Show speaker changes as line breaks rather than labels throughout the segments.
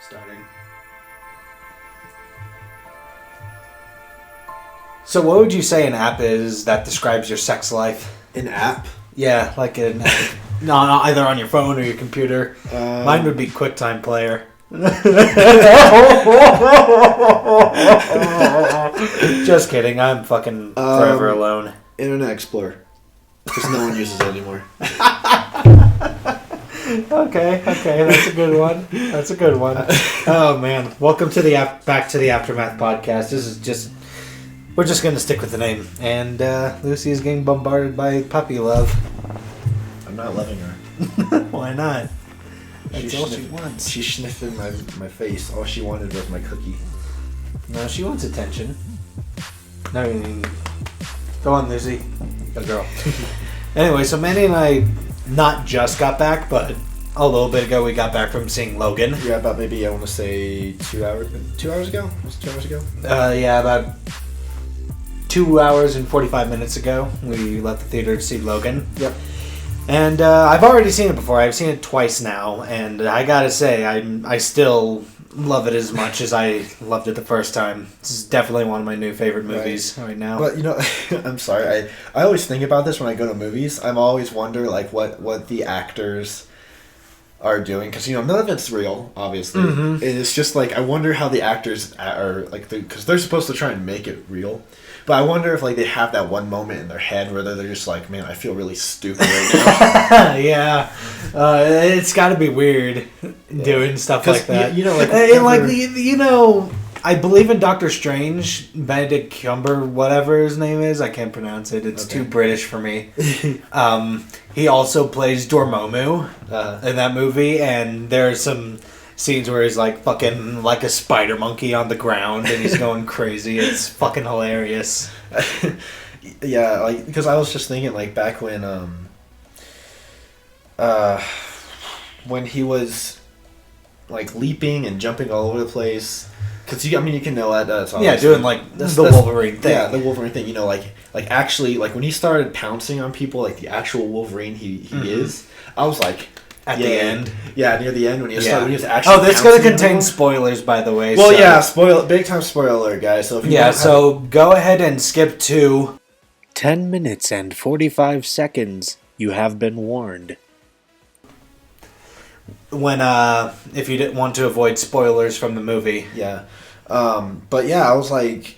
Starting. So what would you say an app is that describes your sex life?
An app?
Yeah, like an app. No, either on your phone or your computer. Mine would be QuickTime Player. Just kidding. I'm fucking forever alone.
Internet Explorer. Because no one uses it anymore.
Okay, that's a good one. That's a good one. Oh man, welcome to the Back to the Aftermath podcast. This is just, we're just gonna stick with the name. And Lucy is getting bombarded by puppy love.
I'm not loving her.
Why not? That's all she wants.
She's sniffing my face. All she wanted was my cookie.
No, she wants attention. No, go on, Lucy. Good girl. Anyway, so Mandy and I not just got back, but a little bit ago we got back from seeing Logan.
Yeah, about maybe, I want to say 2 hours ago? Was it 2 hours ago?
Yeah, about 2 hours and 45 minutes ago we left the theater to see Logan.
Yep.
And I've already seen it before. I've seen it twice now, and I gotta say, I still love it as much as I loved it the first time. This is definitely one of my new favorite movies right now.
But, you know, I'm sorry. I always think about this when I go to movies. I'm always wonder, like, what the actors are doing. Because, you know, none of it's real, obviously. Mm-hmm. It's just, like, I wonder how the actors are, like, because they're supposed to try and make it real. But I wonder if, like, they have that one moment in their head where they're just like, man, I feel really stupid right now.
Yeah. It's got to be weird doing stuff like that.
You know, like...
you know, I believe in Doctor Strange, Benedict Cumber, whatever his name is. I can't pronounce it. It's too British for me. He also plays Dormammu in that movie, and there's some scenes where he's like fucking like a spider monkey on the ground and he's going crazy. It's fucking hilarious.
Yeah, like, because I was just thinking, like, back when he was like leaping and jumping all over the place, because you can know that's
doing like the Wolverine thing.
Yeah, the Wolverine thing. You know, like actually, like, when he started pouncing on people, like the actual Wolverine he is. I was like,
at the end.
Yeah, near the end when he was actually.
Oh, that's going to contain spoilers, by the way.
Well, yeah, big time spoiler alert, guys. So if you
go ahead and skip to 10 minutes and 45 seconds. You have been warned. When if you didn't want to avoid spoilers from the movie.
Yeah, but yeah, I was like,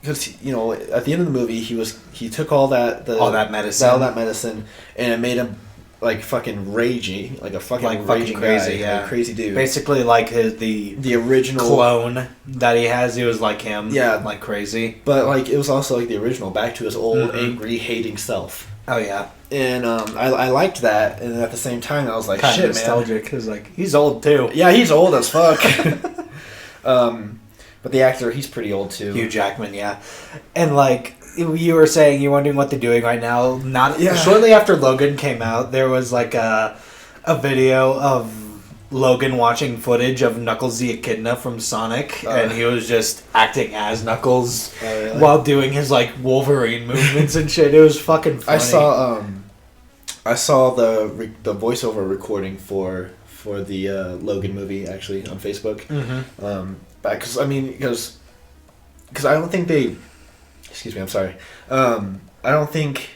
because, you know, at the end of the movie, he took all that medicine, and it made him like fucking ragey, like a fucking raging
crazy,
guy,
yeah,
like a crazy dude.
Basically, like the original clone that he has, he was like him,
yeah,
like crazy.
But like it was also like the original, back to his old angry, hating self.
Oh yeah,
and I liked that, and at the same time, I was like,
kind
shit,
of nostalgic, because like he's old too.
Yeah, he's old as fuck. But the actor, he's pretty old too.
Hugh Jackman, yeah, and like. You were saying you're wondering what they're doing right now. Shortly after Logan came out, there was like a video of Logan watching footage of Knuckles the Echidna from Sonic, and he was just acting as Knuckles while doing his like Wolverine movements and shit. It was fucking funny.
I saw the voiceover recording for the Logan movie actually on Facebook. Mm-hmm. Because I don't think they. Excuse me, I'm sorry. I don't think...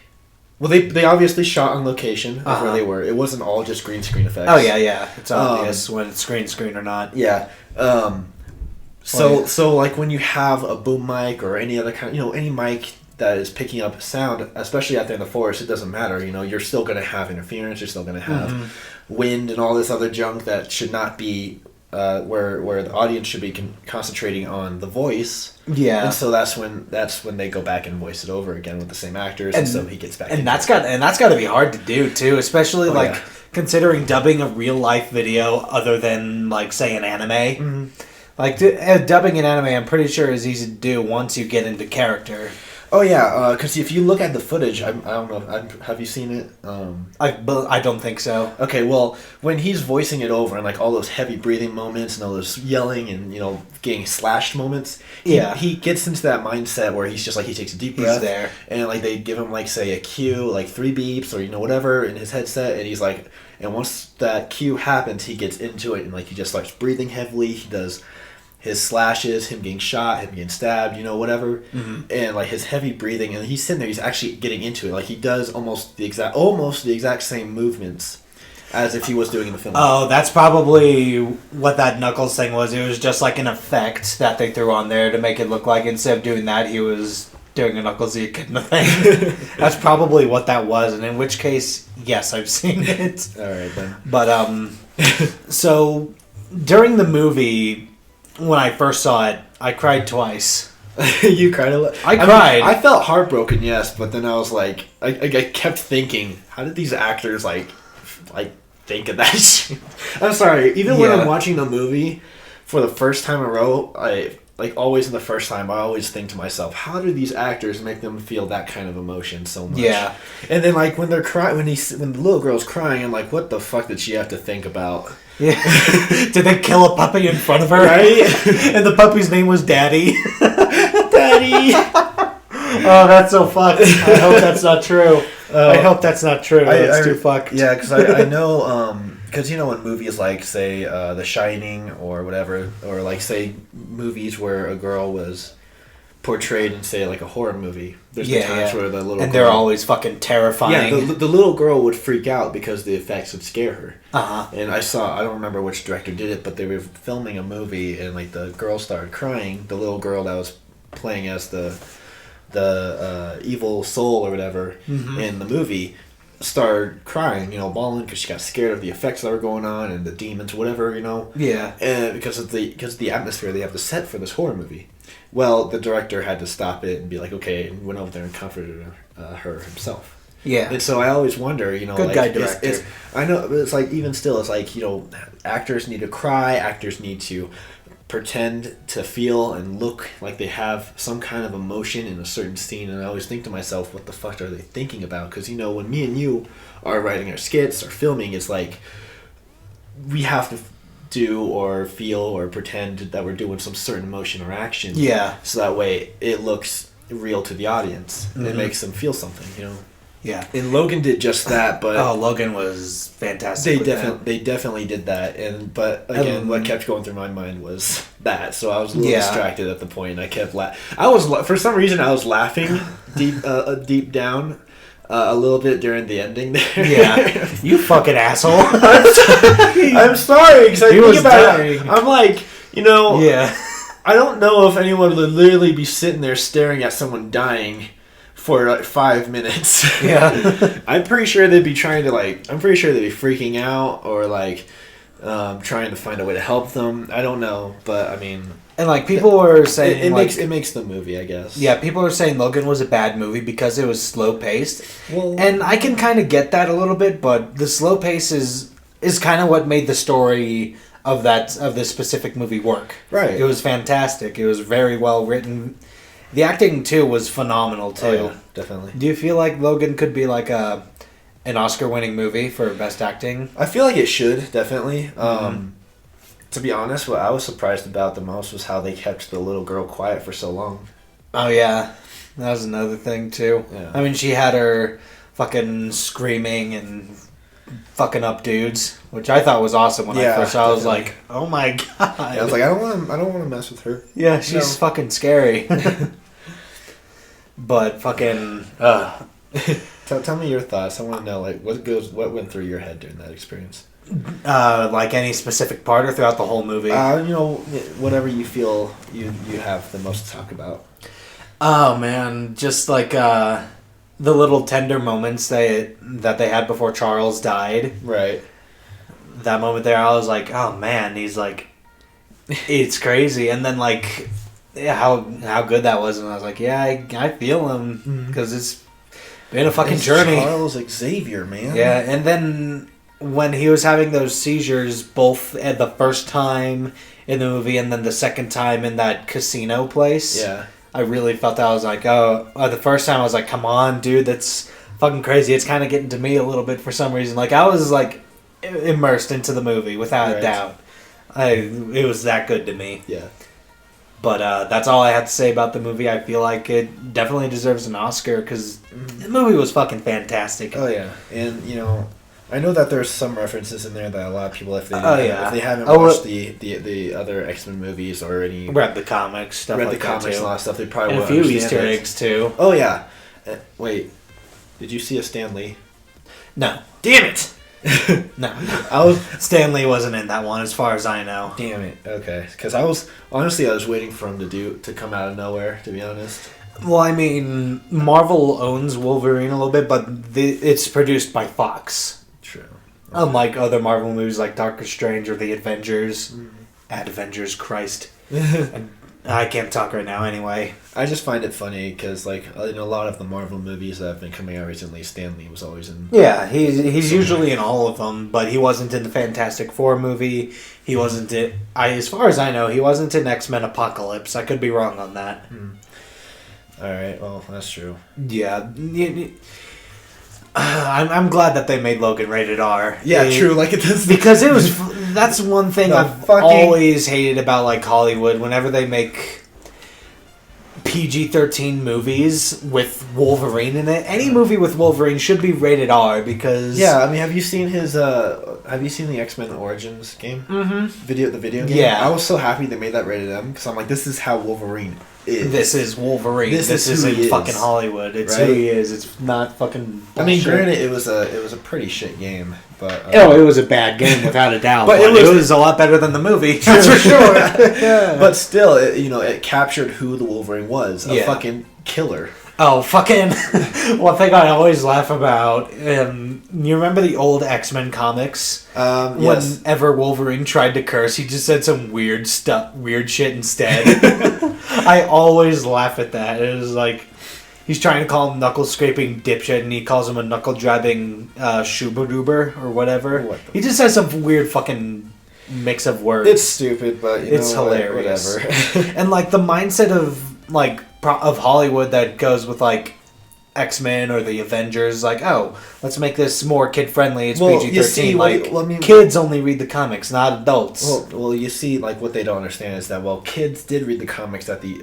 Well, they obviously shot on location of where they were. It wasn't all just green screen effects.
Oh, yeah. It's obvious when it's green screen or not.
Yeah. So like, when you have a boom mic or any other kind... You know, any mic that is picking up sound, especially out there in the forest, it doesn't matter. You know, you're still going to have interference. You're still going to have wind and all this other junk that should not be... where the audience should be concentrating on the voice. Yeah, and so that's when they go back and voice it over again with the same actors, and so he gets back.
And that's got to be hard to do too, especially considering dubbing a real life video other than like say an anime. Mm-hmm. Like dubbing an anime, I'm pretty sure is easy to do once you get into character.
Oh yeah, because if you look at the footage, I don't know. Have you seen it?
I don't think so.
Okay, well, when he's voicing it over and like all those heavy breathing moments and all those yelling and getting slashed moments, he gets into that mindset where he's just like he takes a deep breath.
He's there,
and like they give him like say a cue, like 3 beeps or whatever in his headset, and he's like, and once that cue happens, he gets into it and like he just starts breathing heavily. He does his slashes, him getting shot, him getting stabbed, whatever, and like his heavy breathing, and he's sitting there, he's actually getting into it, like he does almost the exact same movements as if he was doing in the film.
Oh, that's probably what that Knuckles thing was. It was just like an effect that they threw on there to make it look like instead of doing that, he was doing a Knuckles Echidna thing. That's probably what that was, and in which case, yes, I've seen it.
All right then.
But so during the movie, when I first saw it, I cried twice.
You cried a lot?
I cried.
I felt heartbroken, yes, but then I was like, I kept thinking, how did these actors like think of that shit? I'm sorry, even when I'm watching the movie for the first time in a row, always in the first time, I always think to myself, how do these actors make them feel that kind of emotion so much?
Yeah.
And then like when they're crying, when the little girl's crying, I'm like, what the fuck did she have to think about?
Yeah. Did they kill a puppy in front of her?
Right?
And the puppy's name was Daddy.
Daddy.
Oh, that's so fucked. I hope that's not true. I hope that's not true. That's too fucked.
Yeah, because I know, because in movies like, say, The Shining or whatever, or like, say, movies where a girl was portrayed in, say, like a horror movie. There's times where the little girl...
they're always fucking terrifying.
Yeah, the little girl would freak out because the effects would scare her.
Uh-huh.
And I don't remember which director did it, but they were filming a movie and like the girl started crying. The little girl that was playing as the evil soul or whatever in the movie started crying, bawling because she got scared of the effects that were going on and the demons, whatever,
Yeah.
and because of the atmosphere they have to set for this horror movie. Well, the director had to stop it and be like, okay, and went over there and comforted her himself.
Yeah.
And so I always wonder,
Good guy director.
I know, but it's like, even still, it's like, actors need to cry, actors need to pretend to feel and look like they have some kind of emotion in a certain scene, and I always think to myself, what the fuck are they thinking about? Because when me and you are writing our skits or filming, it's like we have to do or feel or pretend that we're doing some certain emotion or action, so that way it looks real to the audience and it makes them feel something,
Yeah.
And Logan did just that, but
Logan was fantastic.
They definitely did that, but again, what kept going through my mind was that. So I was a little distracted at the point. I kept for some reason I was laughing deep down a little bit during the ending there.
Yeah, you fucking asshole.
I'm sorry because I think about it. I'm like,
Yeah.
I don't know if anyone would literally be sitting there staring at someone dying for like 5 minutes.
Yeah.
I'm pretty sure they'd be freaking out or like trying to find a way to help them. I don't know, but I mean,
and like people were saying
it makes the movie, I guess.
Yeah, people were saying Logan was a bad movie because it was slow paced.
Well,
and I can kind of get that a little bit, but the slow pace is kind of what made the story of this specific movie work.
Right.
It was fantastic. It was very well written. The acting, too, was phenomenal, too.
Oh, yeah, definitely.
Do you feel like Logan could be like an Oscar-winning movie for Best Acting?
I feel like it should, definitely. To be honest, what I was surprised about the most was how they kept the little girl quiet for so long.
Oh, yeah. That was another thing, too.
Yeah.
I mean, she had her fucking screaming and fucking up dudes, which I thought was awesome when I first saw. I was like, "Oh my god!"
Yeah, I was like, I don't want to mess with her.
Yeah, she's fucking scary. But fucking.
Tell me your thoughts. I want to know what went through your head during that experience.
Like any specific part or throughout the whole movie.
Whatever you feel you have the most to talk about.
Oh man, just like the little tender moments that they had before Charles died.
Right.
That moment there, I was like, oh man, he's like, it's crazy. And then like, how good that was, and I was like, yeah, I feel him because it's been a fucking journey.
Charles Xavier, man.
Yeah, and then when he was having those seizures, both at the first time in the movie and then the second time in that casino place.
Yeah.
I really felt that. I was like, the first time I was like, come on, dude, that's fucking crazy. It's kind of getting to me a little bit for some reason. Like, I was like immersed into the movie without a doubt. It was that good to me.
Yeah.
But that's all I have to say about the movie. I feel like it definitely deserves an Oscar because the movie was fucking fantastic.
Oh yeah, and I know that there's some references in there that a lot of people, if they haven't watched the other X-Men movies or any
read the comics, stuff
read
like
the comics
that too.
and all that stuff, they probably
and
won't
a few
understand
Easter
it.
eggs too.
Oh yeah, wait, did you see a Stan Lee?
No,
Damn it.
No. Stan Lee wasn't in that one, as far as I know.
Damn it. Okay, because I was waiting for him to come out of nowhere. To be honest.
Well, I mean, Marvel owns Wolverine a little bit, but it's produced by Fox.
True. Okay.
Unlike other Marvel movies like Doctor Strange or The Avengers. Avengers, Christ. And I can't talk right now anyway.
I just find it funny because, like, in a lot of the Marvel movies that have been coming out recently, Stan Lee was always in.
Yeah, he's usually in all of them, but he wasn't in the Fantastic Four movie. He wasn't in. As far as I know, he wasn't in X-Men Apocalypse. I could be wrong on that.
All right, well, that's true.
Yeah. I'm glad that they made Logan rated R.
Yeah, true. Like it does
because it was. That's one thing I've always hated about like Hollywood. Whenever they make PG-13 movies with Wolverine in it, any movie with Wolverine should be rated R because.
Yeah, I mean, have you seen the X-Men Origins game? The video game.
Yeah,
I was so happy they made that rated M because I'm like, this is how Wolverine is.
This is Wolverine. This isn't fucking Hollywood. It's
right?
Who he is. It's not fucking bullshit.
I mean, granted, it was a pretty shit game, but
it was a bad game without a doubt. but it was a lot better than the movie. That's for sure.
Yeah. But still, it captured who the Wolverine was. A fucking killer.
Oh, fucking... One thing I always laugh about, you remember the old X-Men comics?
Yes.
Whenever Wolverine tried to curse, he just said some weird shit instead. I always laugh at that. It was like, he's trying to call him knuckle-scraping dipshit, and he calls him a knuckle-drabbing shooba-doober, or whatever. He just says some weird fucking mix of words.
It's stupid, but it's hilarious.
Whatever. And, like, the mindset of, like... of Hollywood that goes with like X-Men or the Avengers, like, oh, let's make this more kid friendly. It's PG-13. Kids only read the comics, not adults.
Well, you see, like what they don't understand is that kids did read the comics at the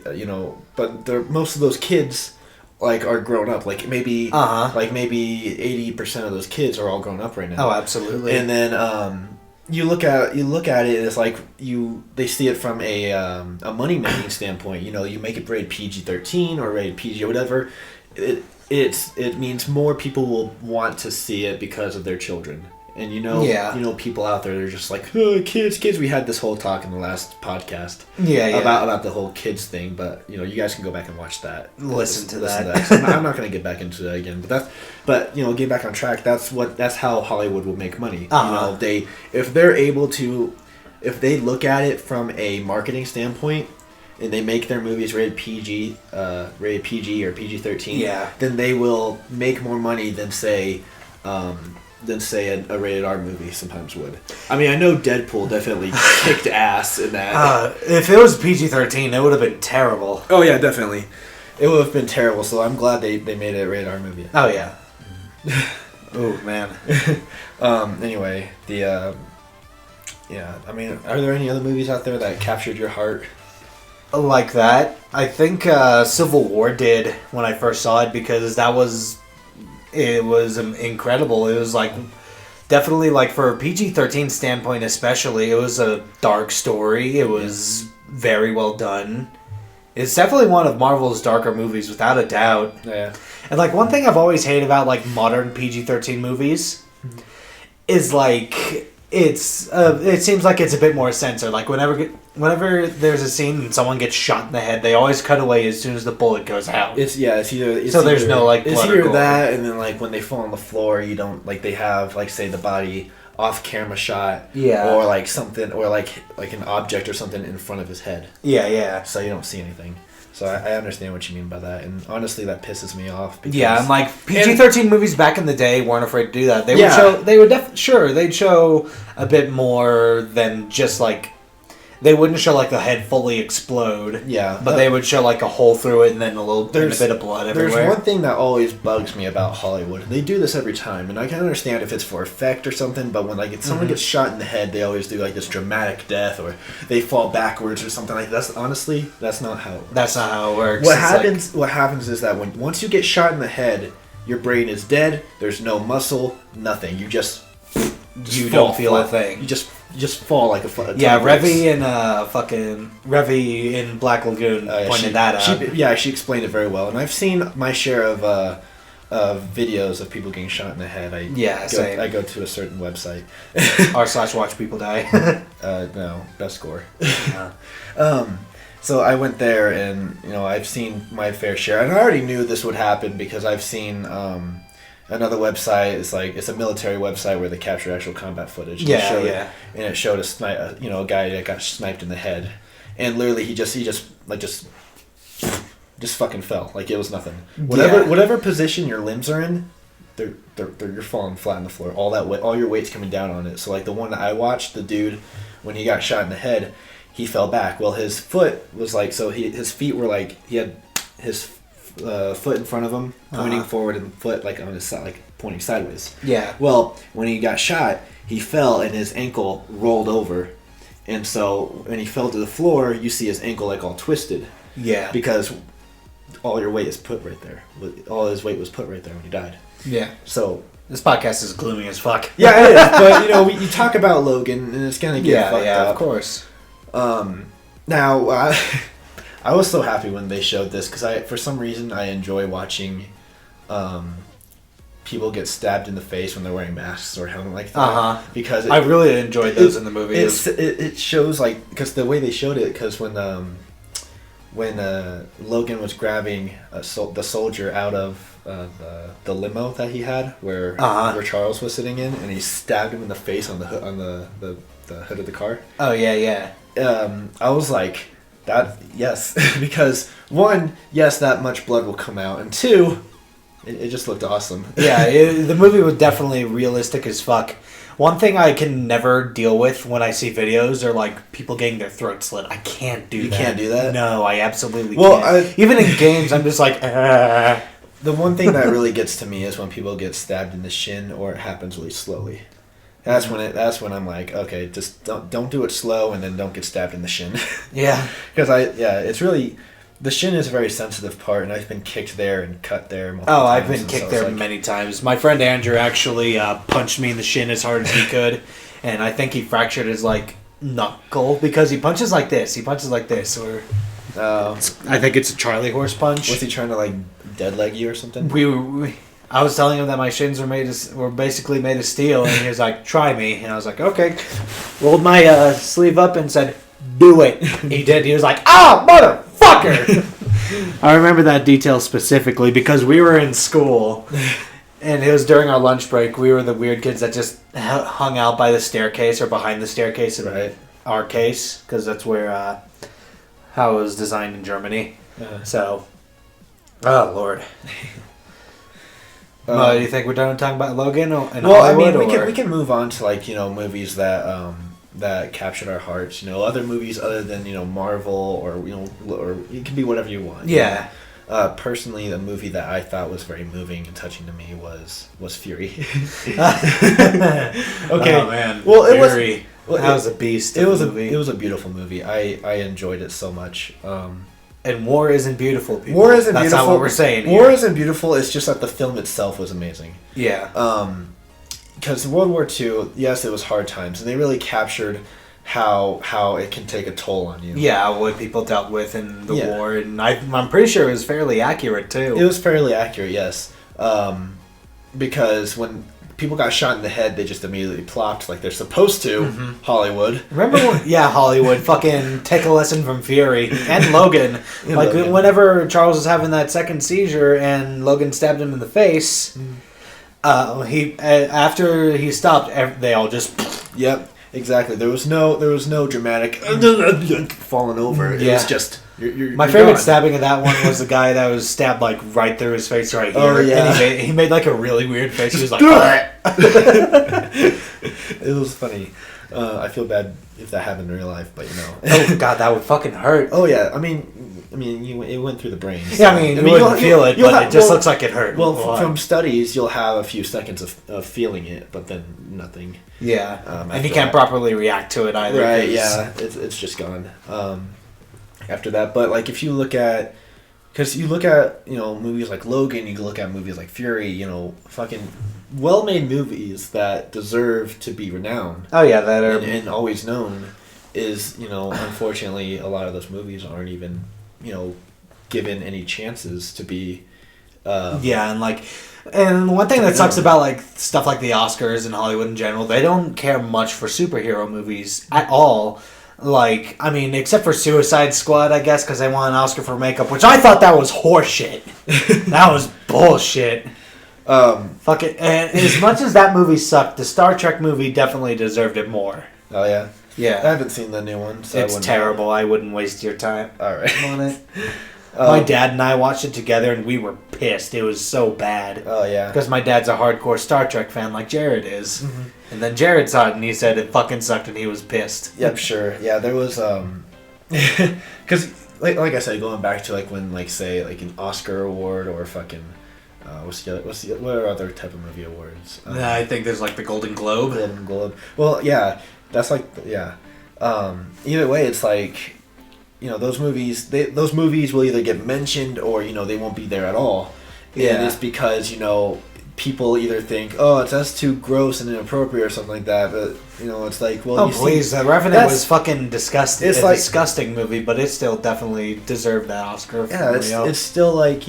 but most of those kids like are grown up. Like maybe 80% of those kids are all grown up right now.
Oh, absolutely.
And then you look at it, and it's like they see it from a money making standpoint. You make it rated PG-13 or rated PG or whatever. It means more people will want to see it because of their children. And people out there, they're just like, oh, kids. We had this whole talk in the last podcast. About the whole kids thing, but you guys can go back and watch that.
Listen to that.
I'm not going to get back into that again, but get back on track. That's how Hollywood will make money. If they look at it from a marketing standpoint, and they make their movies rated PG or PG-13, then they will make more money than say a rated R movie sometimes would. I mean, I know Deadpool definitely kicked ass in that.
If it was PG-13, it would have been terrible.
Oh yeah, definitely. It would have been terrible, so I'm glad they made it a rated R movie.
Oh yeah. Oh man.
Anyway, I mean, are there any other movies out there that captured your heart?
Like that? I think Civil War did when I first saw it because it was incredible. It was like definitely like for a PG-13 standpoint especially, it was a dark story. It was very well done. It's definitely one of Marvel's darker movies without a doubt.
Yeah. And
like one thing I've always hated about like modern PG-13 movies is like it seems like it's a bit more censored. Like whenever there's a scene and someone gets shot in the head, they always cut away as soon as the bullet goes out.
It's either
there's no like
it's
blood
either
or gore.
that, and then like when they fall on the floor, you don't like they have like say the body off camera shot, or like something, or like an object or something in front of his head.
Yeah.
So you don't see anything. So I understand what you mean by that, and honestly, that pisses me off. Because,
and like PG-13 movies back in the day weren't afraid to do that. They'd show a bit more than just like they wouldn't show like the head fully explode.
Yeah,
but they would show like a hole through it and then a bit of blood everywhere.
There's one thing that always bugs me about Hollywood. They do this every time, and I can understand if it's for effect or something. But when like someone gets shot in the head, they always do like this dramatic death, or they fall backwards or something like that. Honestly, that's not how it works.
That's not how it works.
What happens is that once you get shot in the head, your brain is dead. There's no muscle, nothing. You don't feel a thing. You just fall like a
Revy and Revy in Black Lagoon pointed that out.
She explained it very well, and I've seen my share of videos of people getting shot in the head. I go to a certain website.
r/watch people die.
No, best score. So I went there, and I've seen my fair share, and I already knew this would happen because I've seen another website. It's a military website where they capture actual combat footage. And it showed a guy that got sniped in the head, and literally he just fucking fell like it was nothing. Whatever position your limbs are in, you're falling flat on the floor. All your weight's coming down on it. So like the one that I watched, the dude when he got shot in the head, he fell back. Well, his foot was like his feet were like he had his foot in front of him pointing forward and foot like on his side like pointing sideways.
Yeah.
Well, when he got shot, he fell and his ankle rolled over, and so when he fell to the floor, you see his ankle like all twisted.
Yeah.
Because all your weight is put right there. All his weight was put right there when he died.
Yeah.
So
this podcast is gloomy as fuck.
Yeah, it is. But you talk about Logan, and it's gonna get fucked up.
Yeah, of course.
Now, I was so happy when they showed this because for some reason I enjoy watching people get stabbed in the face when they're wearing masks or helmet like that. Because
I really enjoyed those in the movie.
It shows like because the way they showed it because when Logan was grabbing the soldier out of the limo that he had where Charles was sitting in, and he stabbed him in the face on the hood of the car.
Oh yeah.
I was like, that yes, because one, yes, that much blood will come out, and two, it just looked awesome.
Yeah, the movie was definitely realistic as fuck. One thing I can never deal with when I see videos are like people getting their throat slit. I can't do that.
You can't do that?
No, I absolutely can't. Even in games, I'm just like,
The one thing that really gets to me is when people get stabbed in the shin or it happens really slowly. That's when I'm like, okay, just don't do it slow and then don't get stabbed in the shin.
Yeah.
Because it's really, the shin is a very sensitive part, and I've been kicked there and cut there multiple times.
I've been kicked there many times. My friend Andrew actually punched me in the shin as hard as he could, and I think he fractured his knuckle because he punches like this. Or I think it's a Charlie horse punch.
Was he trying to dead leg you or something?
I was telling him that my shins were basically made of steel, and he was like, "Try me," and I was like, "Okay." Rolled my sleeve up and said, "Do it." He did. He was like, "Ah, motherfucker!" I remember that detail specifically because we were in school, and it was during our lunch break. We were the weird kids that just hung out by the staircase or behind the staircase in our case, because that's where how it was designed in Germany. So, oh Lord. Do you think we're done talking about Logan and Hollywood?
I mean, we can move on to movies that that captured our hearts. Other movies other than Marvel or it can be whatever you want.
Yeah.
Personally, the movie that I thought was very moving and touching to me was Fury.
Okay. Oh man.
Well,
Fury. That was a beast.
It was a beautiful movie. I enjoyed it so much.
And war isn't beautiful, people.
War isn't beautiful.
That's not what we're saying here.
War isn't beautiful. It's just that the film itself was amazing.
Yeah.
Because World War II, yes, it was hard times, and they really captured how it can take a toll on you.
Yeah, what people dealt with in the war, and I'm pretty sure it was fairly accurate too.
It was fairly accurate, yes. Because when people got shot in the head, they just immediately plopped like they're supposed to. Hollywood.
Remember when, Hollywood. Fucking take a lesson from Fury and Logan.
Logan.
Whenever Charles was having that second seizure and Logan stabbed him in the face, after he stopped, they all just.
Yep, exactly. There was no dramatic falling over. It was just.
My favorite stabbing of that one was the guy that was stabbed right through his face right here.
Oh yeah.
And he made a really weird face. He was like,
it was funny. I feel bad if that happened in real life, but you know.
Oh God, that would fucking hurt.
Oh yeah, I mean, it went through the brain. So.
Yeah, I mean, you wouldn't feel it, but it just looks like it hurt.
Well, from studies, you'll have a few seconds of feeling it, but then nothing.
Yeah, and you can't properly react to it either.
Right? Yeah, it's just gone. After that, but like if you look at, because you look at movies like Logan, you look at movies like Fury, fucking well-made movies that deserve to be renowned.
Oh yeah, that are
and always known. Is unfortunately a lot of those movies aren't even given any chances to be.
Yeah, and one thing that sucks about like stuff like the Oscars and Hollywood in general, they don't care much for superhero movies at all. Like, I mean, except for Suicide Squad, I guess, because they won an Oscar for makeup, which I thought that was horseshit. That was bullshit. Fuck it. And as much as that movie sucked, the Star Trek movie definitely deserved it more.
Oh yeah.
Yeah.
I haven't seen the new one, so
it's terrible. I wouldn't waste your time.
All right.
On it. My dad and I watched it together, and we were pissed. It was so bad.
Oh yeah.
Because my dad's a hardcore Star Trek fan, like Jared is. Mm-hmm. And then Jared saw it, and he said it fucking sucked, and he was pissed.
Yep, sure. Yeah, there was because like I said, going back to like when say like an Oscar award or fucking what are other type of movie awards?
I think there's like the Golden Globe.
Golden Globe. Well, yeah, that's like yeah. Either way, it's like those movies. Those movies will either get mentioned or they won't be there at all.
Yeah,
and it's because people either think, oh, that's too gross and inappropriate or something like that, but it's like, well,
please, The Revenant was fucking disgusting.
It's
a
like,
disgusting movie, but it still definitely deserved that Oscar.
Yeah, it's still like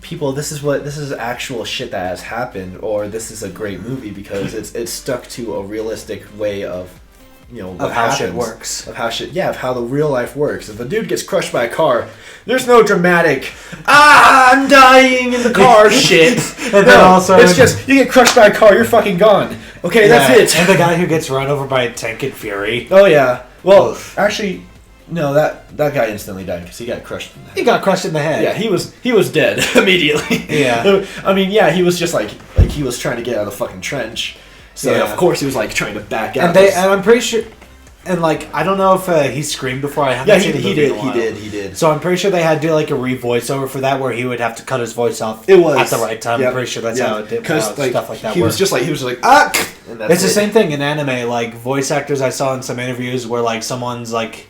people. This is actual shit that has happened, or this is a great movie because it's stuck to a realistic way of.
Of how shit works.
Of how the real life works. If a dude gets crushed by a car, there's no dramatic, I'm dying in the car shit.
And then also
it's just, you get crushed by a car, you're fucking gone. Okay, that's it.
And the guy who gets run over by a tank in Fury.
Oh, yeah. Well, actually, no, that guy instantly died because he got crushed in the head.
He got crushed in the head.
Yeah, he was dead immediately.
Yeah.
I mean, yeah, he was just like he was trying to get out of the fucking trench. So of course he was like trying to back out.
And I'm pretty sure, and like I don't know if he screamed before. I haven't seen the movie in a while.
He did.
So I'm pretty sure they had to do like a re-voiceover for that, where he would have to cut his voice off.
It was
at the right time. Yep. I'm pretty sure that's how it did. Because stuff like that.
He was just like ah.
And it's the same thing in anime. Like voice actors, I saw in some interviews where like someone's like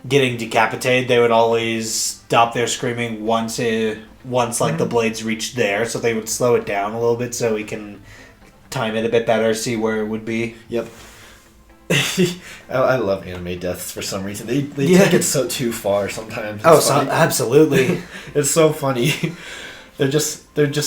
getting decapitated, they would always stop their screaming once like the blades reached there, so they would slow it down a little bit so he can time it a bit better, see where it would be.
Yep. I love anime deaths for some reason. They take it so too far sometimes.
Absolutely.
It's so funny. They're just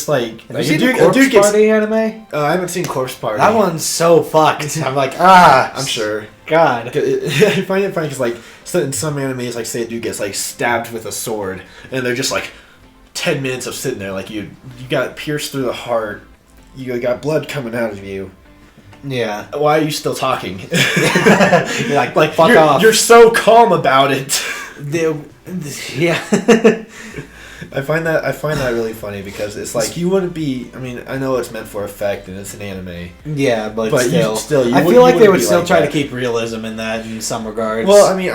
like.
Have you seen Corpse Party anime?
I haven't seen Corpse Party.
That one's so fucked. I'm like, I'm
sure.
God.
I find it funny because like in some animes, like say a dude gets like stabbed with a sword, and they're just like 10 minutes of sitting there, like you got pierced through the heart. You got blood coming out of you.
Yeah.
Why are you still talking?
You're like fuck off.
You're so calm about it.
Yeah.
I find that really funny because it's like you wouldn't be. I mean, I know it's meant for effect and it's an anime.
Yeah, but
still,
I feel like they would still try to keep realism in that in some regards.
Well, I mean,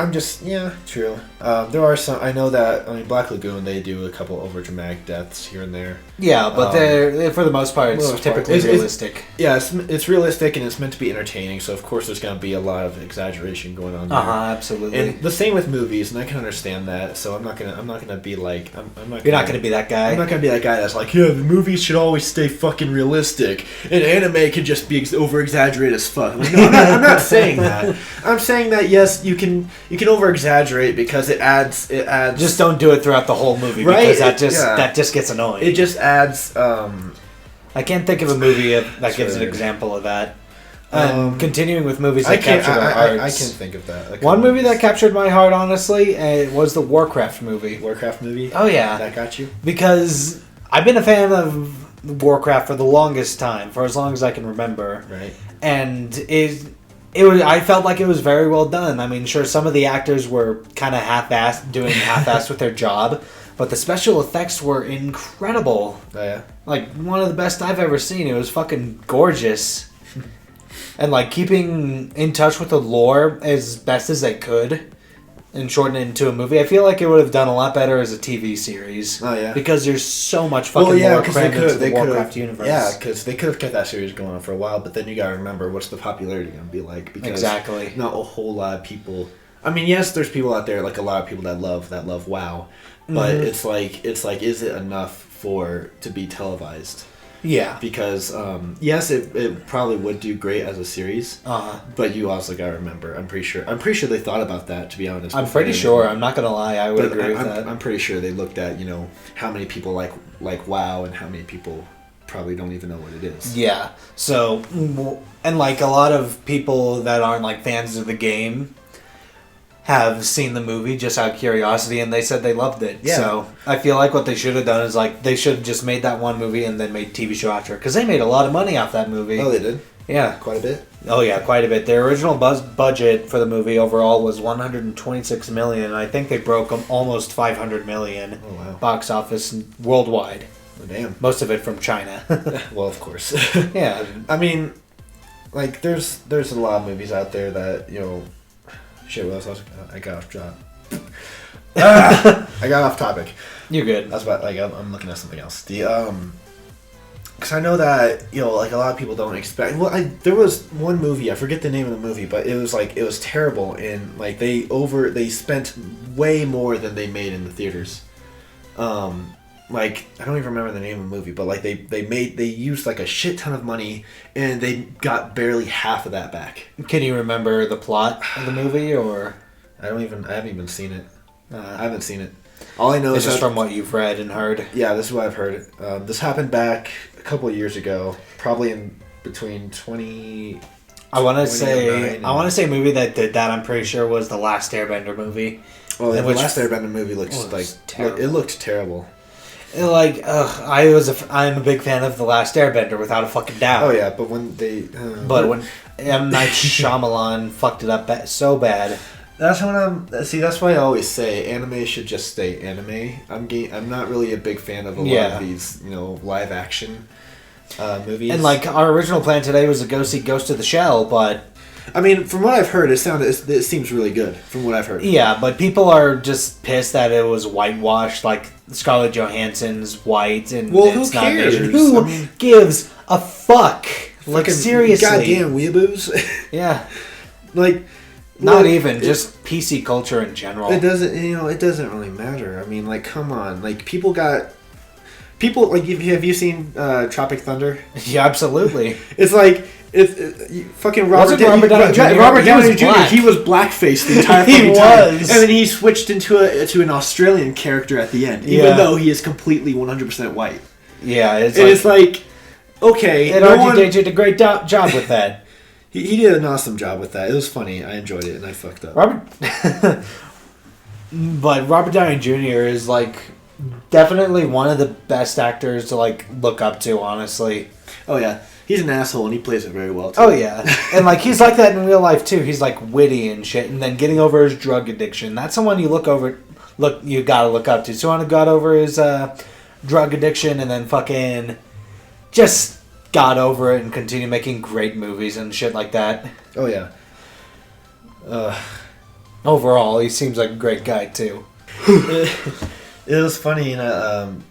true. There are some. I know that. I mean, Black Lagoon, they do a couple over dramatic deaths here and there.
Yeah, but they're for the most part, it's typically realistic.
It's realistic and it's meant to be entertaining. So of course, there's going to be a lot of exaggeration going on there.
Absolutely.
And the same with movies, and I can understand that. So I'm not gonna be like
You're not going to be that guy.
I'm not going to be that guy that's like, yeah, the movies should always stay fucking realistic, and anime can just be over-exaggerated as fuck. Like, no, I'm not saying that. I'm saying that, yes, you can over-exaggerate because it adds...
Just don't do it throughout the whole movie, right? Because that just gets annoying.
It just adds...
I can't think of a movie that gives an example of that. Continuing with movies that captured our hearts.
I can think of that.
One movie that captured my heart, honestly, was the Warcraft movie.
Warcraft movie?
Oh, yeah.
That got you?
Because I've been a fan of Warcraft for the longest time, for as long as I can remember.
Right.
And I felt like it was very well done. I mean, sure, some of the actors were kind of half-assed with their job, but the special effects were incredible.
Oh, yeah?
Like, one of the best I've ever seen. It was fucking gorgeous. and like keeping in touch with the lore as best as they could and shorten it into a movie. I feel like it would have done a lot better as a TV series.
Oh yeah,
because there's so much fucking lore crammed into the Warcraft universe.
Yeah, because they could have kept that series going on for a while, but then you gotta remember what's the popularity gonna be like, because
exactly,
not a whole lot of people. I mean, yes, there's people out there, like a lot of people that love WoW, but it's like, is it enough to be televised?
Yeah.
Because, yes, it probably would do great as a series, but you also gotta remember, I'm pretty sure they thought about that, to be honest.
I'm pretty sure, I'm not gonna lie, I would agree with that.
I'm pretty sure they looked at, how many people like WoW and how many people probably don't even know what it is.
Yeah, so, and like a lot of people that aren't like fans of the game have seen the movie just out of curiosity, and they said they loved it. Yeah. So I feel like what they should have done is like they should have just made that one movie and then made TV show after, because they made a lot of money off that movie.
Oh, they did?
Yeah.
Quite a bit?
Oh yeah, quite a bit. Their original budget for the movie overall was $126 million. I think they broke almost $500 million.
Oh, wow.
Box office worldwide.
Oh, damn.
Most of it from China.
Well, of course.
Yeah.
I mean, like, there's a lot of movies out there that, shit, what else? I got off job. I got off topic.
You're good.
That's about, like, I'm looking at something else. Because I know that, like, a lot of people don't expect... Well, there was one movie, I forget the name of the movie, but it was terrible, and, like, they spent way more than they made in the theaters. Like, I don't even remember the name of the movie, but, like, they used, like, a shit ton of money, and they got barely half of that back.
Can you remember the plot of the movie, or...?
I haven't even seen it. I haven't seen it. All I know
is just from what you've read and heard.
Yeah, this is what I've heard. This happened back a couple of years ago, probably in between 20...
I want to say a movie that did that, I'm pretty sure, was the Last Airbender movie.
Oh, the Last Airbender movie looked terrible.
Like, I'm a big fan of The Last Airbender, without a fucking doubt.
Oh yeah, but when they...
when M. Night Shyamalan fucked it up so bad...
That's why I always say anime should just stay anime. I'm not really a big fan of a lot of these, live action movies.
And like, our original plan today was to go see Ghost of the Shell, but...
I mean, from what I've heard, it seems really good, from what I've heard.
Yeah, but people are just pissed that it was whitewashed, like Scarlett Johansson's white, and
who cares?
Who gives a fuck? Like, seriously.
Goddamn weeaboos.
Yeah.
Like...
Not even, just PC culture in general.
It doesn't really matter. I mean, like, come on. Like, have you seen Tropic Thunder?
Yeah, absolutely.
It's like, fucking Robert Downey Jr. He was blackface the entire fucking time. And then he switched into an Australian character at the end, even though he is completely 100% white.
Yeah,
it's like, okay.
And RJ did a great job with that.
He did an awesome job with that. It was funny. I enjoyed it, and I fucked up.
But Robert Downey Jr. is, like, definitely one of the best actors to, like, look up to, honestly.
Oh, yeah. He's an asshole, and he plays it very well, too.
Oh, yeah. And, like, he's like that in real life, too. He's, like, witty and shit, and then getting over his drug addiction. That's someone you you gotta look up to. Someone who got over his drug addiction and then fucking just... got over it and continue making great movies and shit like that.
Oh yeah.
Overall, he seems like a great guy too.
It was funny, I'm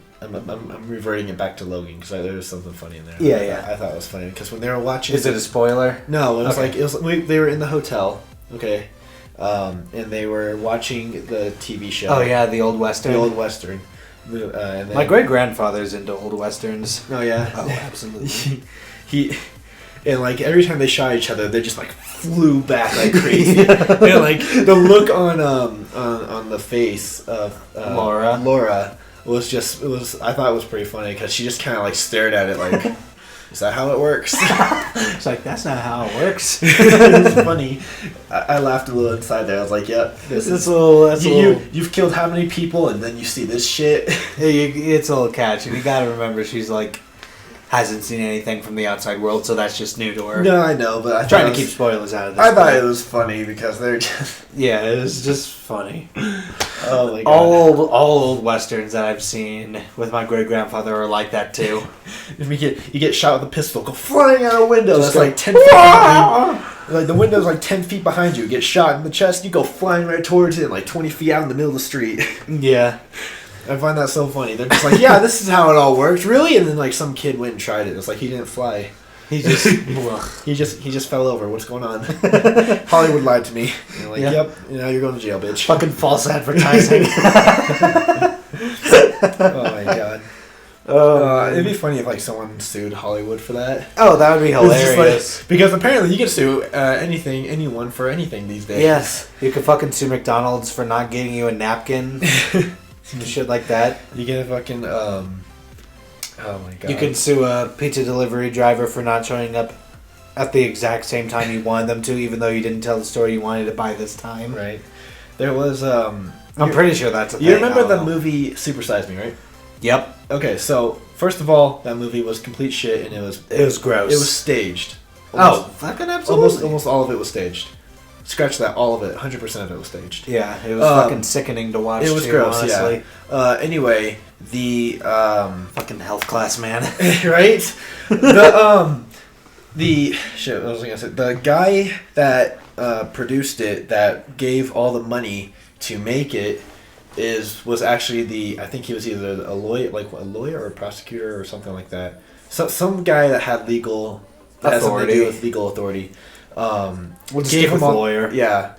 reverting it back to Logan because there was something funny in there.
Yeah,
I thought it was funny because when they were watching.
Is it a spoiler?
No, it was they were in the hotel. Okay. And they were watching the TV show.
Oh yeah, the old western.
And then,
my great grandfather's into old westerns.
Oh yeah.
Oh, absolutely.
And like every time they shot each other, they just like flew back like crazy. And like the look on the face of Laura was I thought it was pretty funny because she just kind of like stared at it like, is that how it works?
It's like, that's not how it works.
It was funny. I laughed a little inside there. I was like, yep. You've killed how many people and then you see this shit?
It's a little catch. And you gotta remember she's like hasn't seen anything from the outside world, so that's just new to her.
No, I know, but I'm
trying to keep spoilers out of this.
I thought it was funny because they're just...
Yeah, it was just funny.
Oh my god.
All old westerns that I've seen with my great-grandfather are like that too.
You get shot with a pistol, go flying out a window
Just
that's like 10 feet behind you. Like the window's like 10 feet behind you. Get shot in the chest, you go flying right towards it, like 20 feet out in the middle of the street.
Yeah.
I find that so funny. They're just like, yeah, this is how it all works, really? And then like some kid went and tried it. It's like he didn't fly. He just he just fell over. What's going on? Hollywood lied to me. And you're like, yep, you're going to jail, bitch.
Fucking false advertising.
Oh my god. It'd be funny if like someone sued Hollywood for that.
Oh, that would be hilarious.
Like, because apparently you can sue anyone for anything these days.
Yes, you could fucking sue McDonald's for not getting you a napkin, some shit like that.
You can fucking oh my god.
You can sue a pizza delivery driver for not showing up at the exact same time you wanted them to, even though you didn't tell the story you wanted it by this time.
Right. There was
I'm pretty sure that's a thing.
You remember the movie Super Size Me, right?
Yep.
Okay, so first of all, that movie was complete shit, and it was
gross.
It was staged.
Fucking absolutely.
Almost all of it was staged. Scratch that, all of it. 100% of it was staged.
Yeah, it was fucking sickening to watch.
It was
too,
gross.
honestly.
Yeah. Anyway, the
fucking health class man.
Right. The shit. What was I gonna say? The guy that produced it, that gave all the money to make it, was actually I think he was either a lawyer or a prosecutor or something like that. So some guy that had legal
authority.
Has something to do with legal authority.
We'll just stick with lawyer.
Yeah.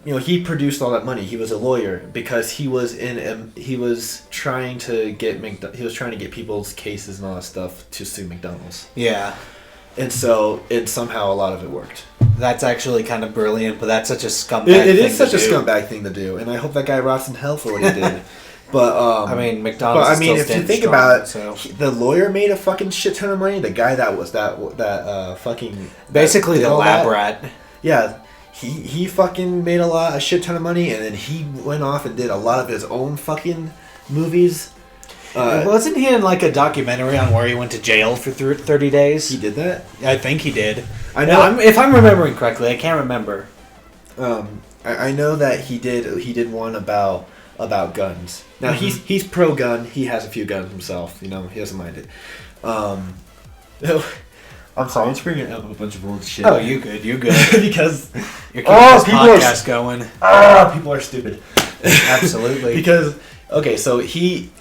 He produced all that money. He was a lawyer because he was trying to get people's cases and all that stuff to sue McDonald's.
Yeah.
And somehow a lot of it worked.
That's actually kind of brilliant, but that's such a scumbag
thing
to do.
It is such a scumbag thing to do, and I hope that guy rots in hell for what he did. But
I mean, McDonald's.
But I mean, if you think about it,
so.
The lawyer made a fucking shit ton of money. The guy that was that fucking
basically the lab rat.
Yeah, he fucking made a shit ton of money, and then he went off and did a lot of his own fucking movies.
Wasn't he in like a documentary on where he went to jail for 30 days?
He did that?
I think he did.
I know.
If I'm remembering correctly, I can't remember.
I know that he did one about guns. Now he's pro gun. He has a few guns himself. He doesn't mind it. I'm sorry, I'm bringing up a bunch of old shit.
Oh, you good?
Because
you're keeping this podcast going.
People are stupid.
Absolutely.
Because so he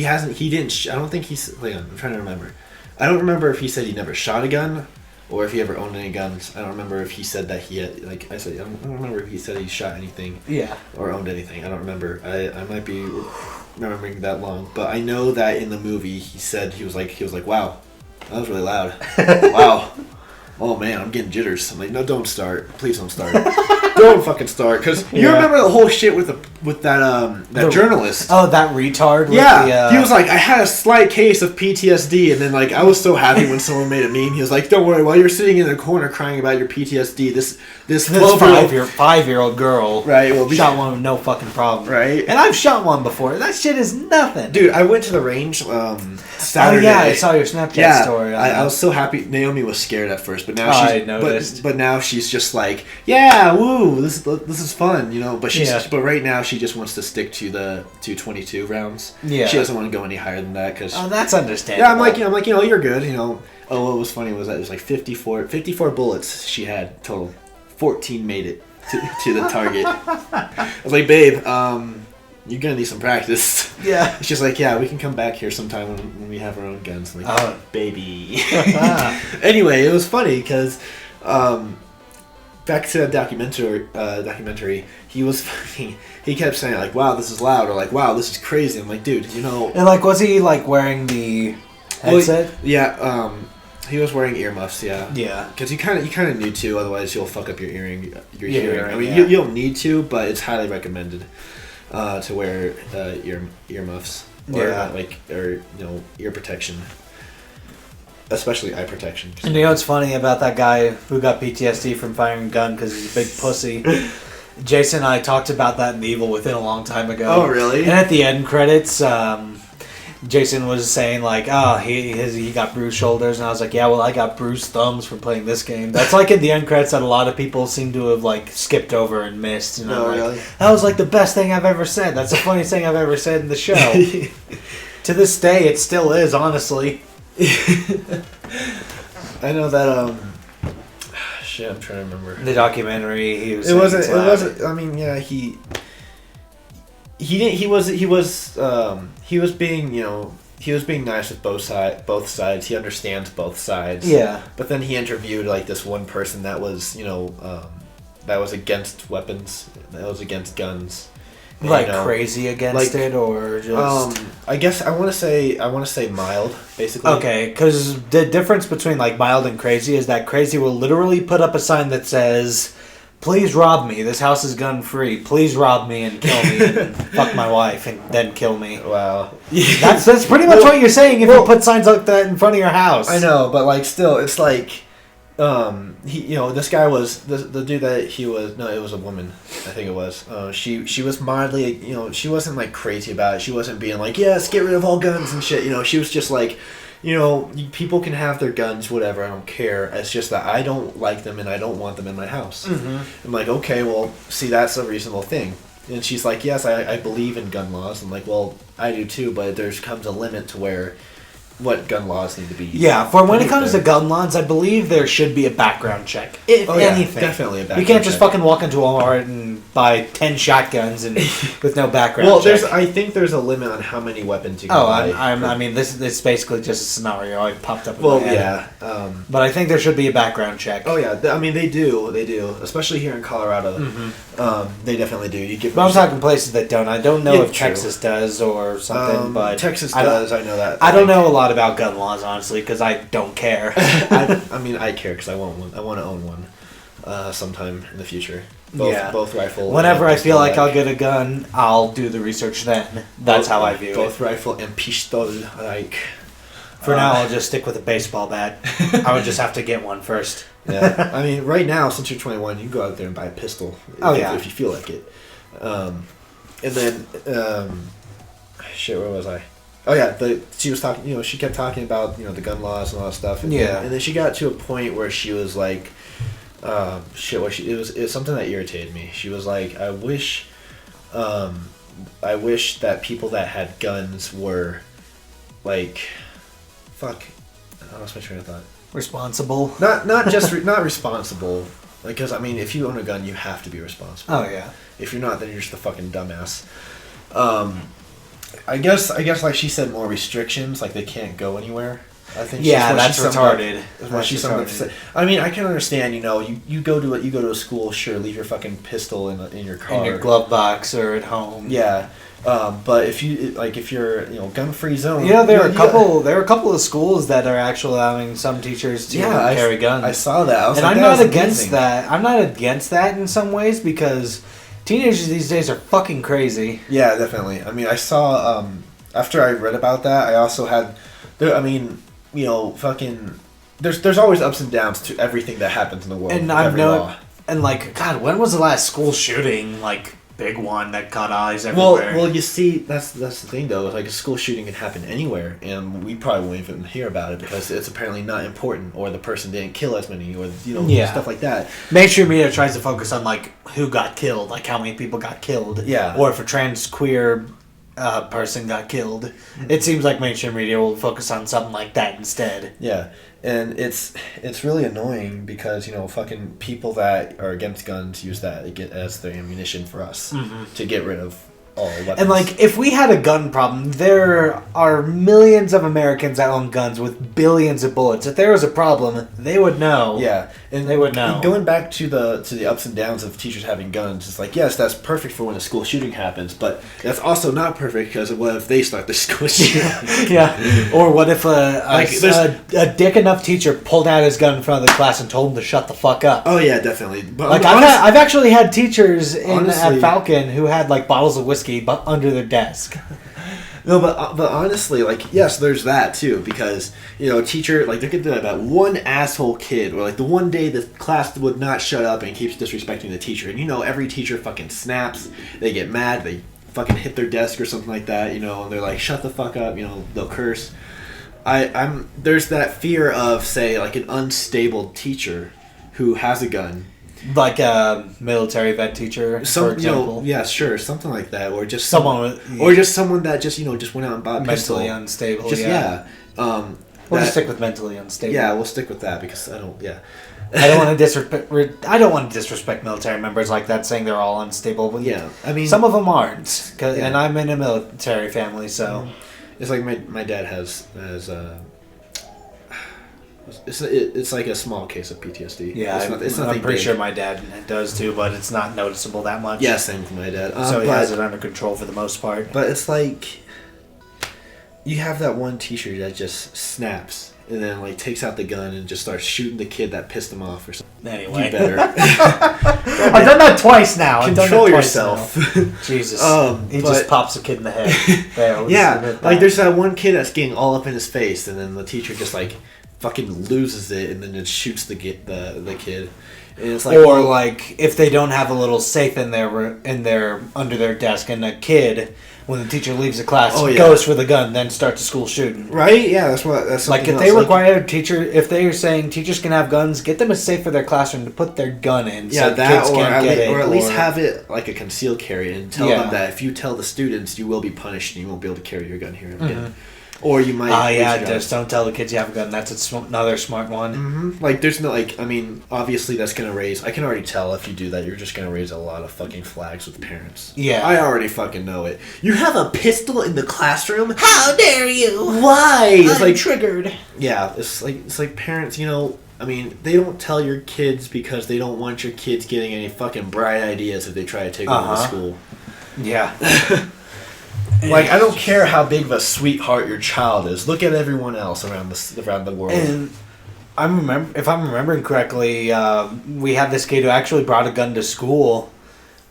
hasn't. He didn't. I don't think he's. Wait, I'm trying to remember. I don't remember if he said he never shot a gun, or if he ever owned any guns. I don't remember if he said that he had. Like I said, I don't remember if he said he shot anything.
Yeah. Or
owned anything. I don't remember. I might be remembering that long, but I know that in the movie he said he was like, wow, that was really loud. Wow. Oh man, I'm getting jitters. I'm like, no, don't start. Please don't start. Don't fucking start. Because you remember the whole shit with that journalist.
Oh, that retard?
Yeah. He was like, I had a slight case of PTSD. And then like, I was so happy when someone made a meme. He was like, don't worry, while you're sitting in the corner crying about your PTSD, this
5-year-old girl shot one with no fucking problem.
Right.
And I've shot one before. That shit is nothing.
Dude, I went to the range Saturday.
Oh yeah, I saw your Snapchat story.
I was so happy. Naomi was scared at first, but now
I noticed.
But now she's just like, yeah, woo, this is fun, But but right now she just wants to stick to the 222 rounds. Yeah, she doesn't want to go any higher than that because.
Oh, that's understandable.
Yeah, I'm like, you're good, Oh, what was funny was that it was like 54 bullets she had total. 14 made it to the target. I was like, babe, you're gonna need some practice.
Yeah.
She's like, yeah, we can come back here sometime when we have our own guns. I'm like, oh, baby. Anyway, it was funny because back to that documentary, he kept saying like, wow, this is loud, or like, wow, this is crazy. I'm like, dude,
And like, was he like wearing the headset?
Well, yeah. He was wearing earmuffs, yeah.
Yeah.
Because you kind of need to, otherwise you'll fuck up your hearing.
Hearing.
I mean, you don't need to, but it's highly recommended to wear earmuffs or ear protection, especially eye protection.
And what's funny about that guy who got PTSD from firing a gun because he's a big pussy? Jason and I talked about that in The Evil Within a long time ago.
Oh, really?
And at the end credits, Jason was saying like, oh, he got bruised shoulders, and I was like, yeah, well, I got bruised thumbs from playing this game. That's like in the end credits that a lot of people seem to have like skipped over and missed. And I'm like,
really?
That was like the best thing I've ever said. That's the funniest thing I've ever said in the show. To this day, it still is, honestly.
I know that. Shit, I'm trying to remember
The documentary. He was.
It wasn't. I mean, yeah, he didn't. He was being, he was being nice with both sides. He understands both sides.
Yeah.
But then he interviewed like this one person that was, that was against weapons. That was against guns. And,
like crazy against it, or just.
I guess I want to say mild, basically.
Okay, because the difference between like mild and crazy is that crazy will literally put up a sign that says, "Please rob me. This house is gun free. Please rob me and kill me and fuck my wife and then kill me."
Wow.
That's pretty much what you're saying if you put signs like that in front of your house.
I know, but like still, it's like, this guy was the dude that he was. No, it was a woman. I think it was. She was mildly, she wasn't like crazy about it. She wasn't being like, yes, get rid of all guns and shit. She was just like, people can have their guns, whatever. I don't care. It's just that I don't like them and I don't want them in my house. Mm-hmm. I'm like, okay, well, see, that's a reasonable thing. And she's like, yes, I believe in gun laws. I'm like, well, I do too, but there comes a limit to where what gun laws need to be.
Yeah, for when it comes to gun laws, I believe there should be a background check. If anything.
Definitely a background check.
You can't just fucking walk into Walmart and buy 10 shotguns and with no background check.
I think there's a limit on how many weapons you can buy.
I mean, this is basically just a scenario I popped up in my head.
Yeah.
But I think there should be a background check.
Oh, yeah. I mean, they do. Especially here in Colorado. Mm-hmm. They definitely do.
But I'm talking places that don't. I don't know if Texas does or something, but...
Texas does, I know that.
I don't know a lot about gun laws, honestly, because I don't care.
I care because I want one. I want to own one sometime in the future. Both rifle.
Whenever I feel like I'll get a gun, I'll do the research then. That's how I view it.
Both rifle and pistol.
For now, I'll just stick with a baseball bat. I would just have to get one first.
Yeah. I mean, right now, since you're 21, you can go out there and buy a pistol. If you feel like it. And then, shit, where was I? Oh yeah, she was talking. She kept talking about the gun laws and all that stuff. And then she got to a point where she was like, it was something that irritated me. She was like, I wish that people that had guns were like, fuck. I lost my train of thought.
Responsible.
Not just not responsible. Because I mean, if you own a gun, you have to be responsible.
Oh yeah.
If you're not, then you're just a fucking dumbass. I guess like she said, more restrictions, like they can't go anywhere. I think
that's retarded.
I mean, I can understand. You go to a school, sure, leave your fucking pistol in your car,
in your glove box, or at home.
Yeah, but if you're gun free zone,
there are a couple of schools that are actually allowing some teachers to carry guns.
I saw that,
I'm not against that. I'm not against that in some ways because teenagers these days are fucking crazy.
Yeah, definitely. I mean, I saw after I read about that, I also had fucking there's always ups and downs to everything that happens in the world.
And I've known, and like, God, when was the last school shooting, like, big one that caught eyes everywhere?
Well, you see, that's the thing though. Like, a school shooting can happen anywhere, and we probably won't even hear about it because it's apparently not important, or the person didn't kill as many, or stuff like that.
Mainstream media tries to focus on like who got killed, like how many people got killed, or if a trans queer person got killed. It seems like mainstream media will focus on something like that instead.
Yeah, and it's really annoying because fucking people that are against guns use that as their ammunition for us to get rid of all weapons. And
like, if we had a gun problem, there are millions of Americans that own guns with billions of bullets. If there was a problem, they would know.
Yeah, and
they would know.
Going back to the ups and downs of teachers having guns, it's like, yes, that's perfect for when a school shooting happens, but that's also not perfect because what if they start the school shooting?
Yeah, or what if a dick enough teacher pulled out his gun in front of the class and told him to shut the fuck up?
Oh yeah, definitely. But
like, I've actually had teachers at Falcon who had like bottles of whiskey but under their desk.
No, but honestly, like, yes, there's that too, because teacher, like, look at that one asshole kid, or like the one day the class would not shut up and keeps disrespecting the teacher, and every teacher fucking snaps, they get mad, they fucking hit their desk or something like that, you know, and they're like, shut the fuck up, you know, they'll curse. There's that fear of, say, like an unstable teacher who has a gun.
Like a military vet teacher, for example.
Yeah, sure, something like that, or just
someone
that just, you know, just went out and bought a pistol.
Mentally unstable.
Just, yeah.
We'll just stick with mentally unstable.
Yeah, we'll stick with that because I don't. Yeah.
I don't want to disrespect military members like that, saying they're all unstable. But
yeah, I mean,
some of them aren't, and I'm in a military family, so
it's like my dad has it's like a small case of PTSD.
Yeah, I'm pretty sure my dad does too, but it's not noticeable that much.
Yeah, same with my dad.
So he has it under control for the most part.
But it's like you have that one teacher that just snaps. And then, like, takes out the gun and just starts shooting the kid that pissed him off or something.
Anyway.
You better.
I've done that twice now.
Control yourself.
Jesus. He just pops a kid in the head.
Yeah. Like, there's that one kid that's getting all up in his face, and then the teacher just, like, fucking loses it and then just shoots the kid. And it's like,
or, like, if they don't have a little safe in their under their desk, and a kid, when the teacher leaves the class, goes for the gun, then starts a school shooting.
Right? Yeah, that's
like if they require if they are saying teachers can have guns, get them a safe for their classroom to put their gun in.
Yeah,
so
that
kids can't get it,
or at least have it like a concealed carry and tell them that if you tell the students, you will be punished and you won't be able to carry your gun here again. Mm-hmm. Or you might.
Just don't tell the kids you have a gun. That's another smart one.
Mm-hmm. Like, there's no, like, I mean, obviously that's going to raise, I can already tell if you do that, you're just going to raise a lot of fucking flags with parents.
Yeah.
I already fucking know it. You have a pistol in the classroom?
How dare you?
Why? It's
I'm triggered.
Yeah, it's like parents, you know, I mean, they don't tell your kids because they don't want your kids getting any fucking bright ideas if they try to take them to school.
Yeah.
Like, I don't care how big of a sweetheart your child is. Look at everyone else around the world.
And if I'm remembering correctly, we had this kid who actually brought a gun to school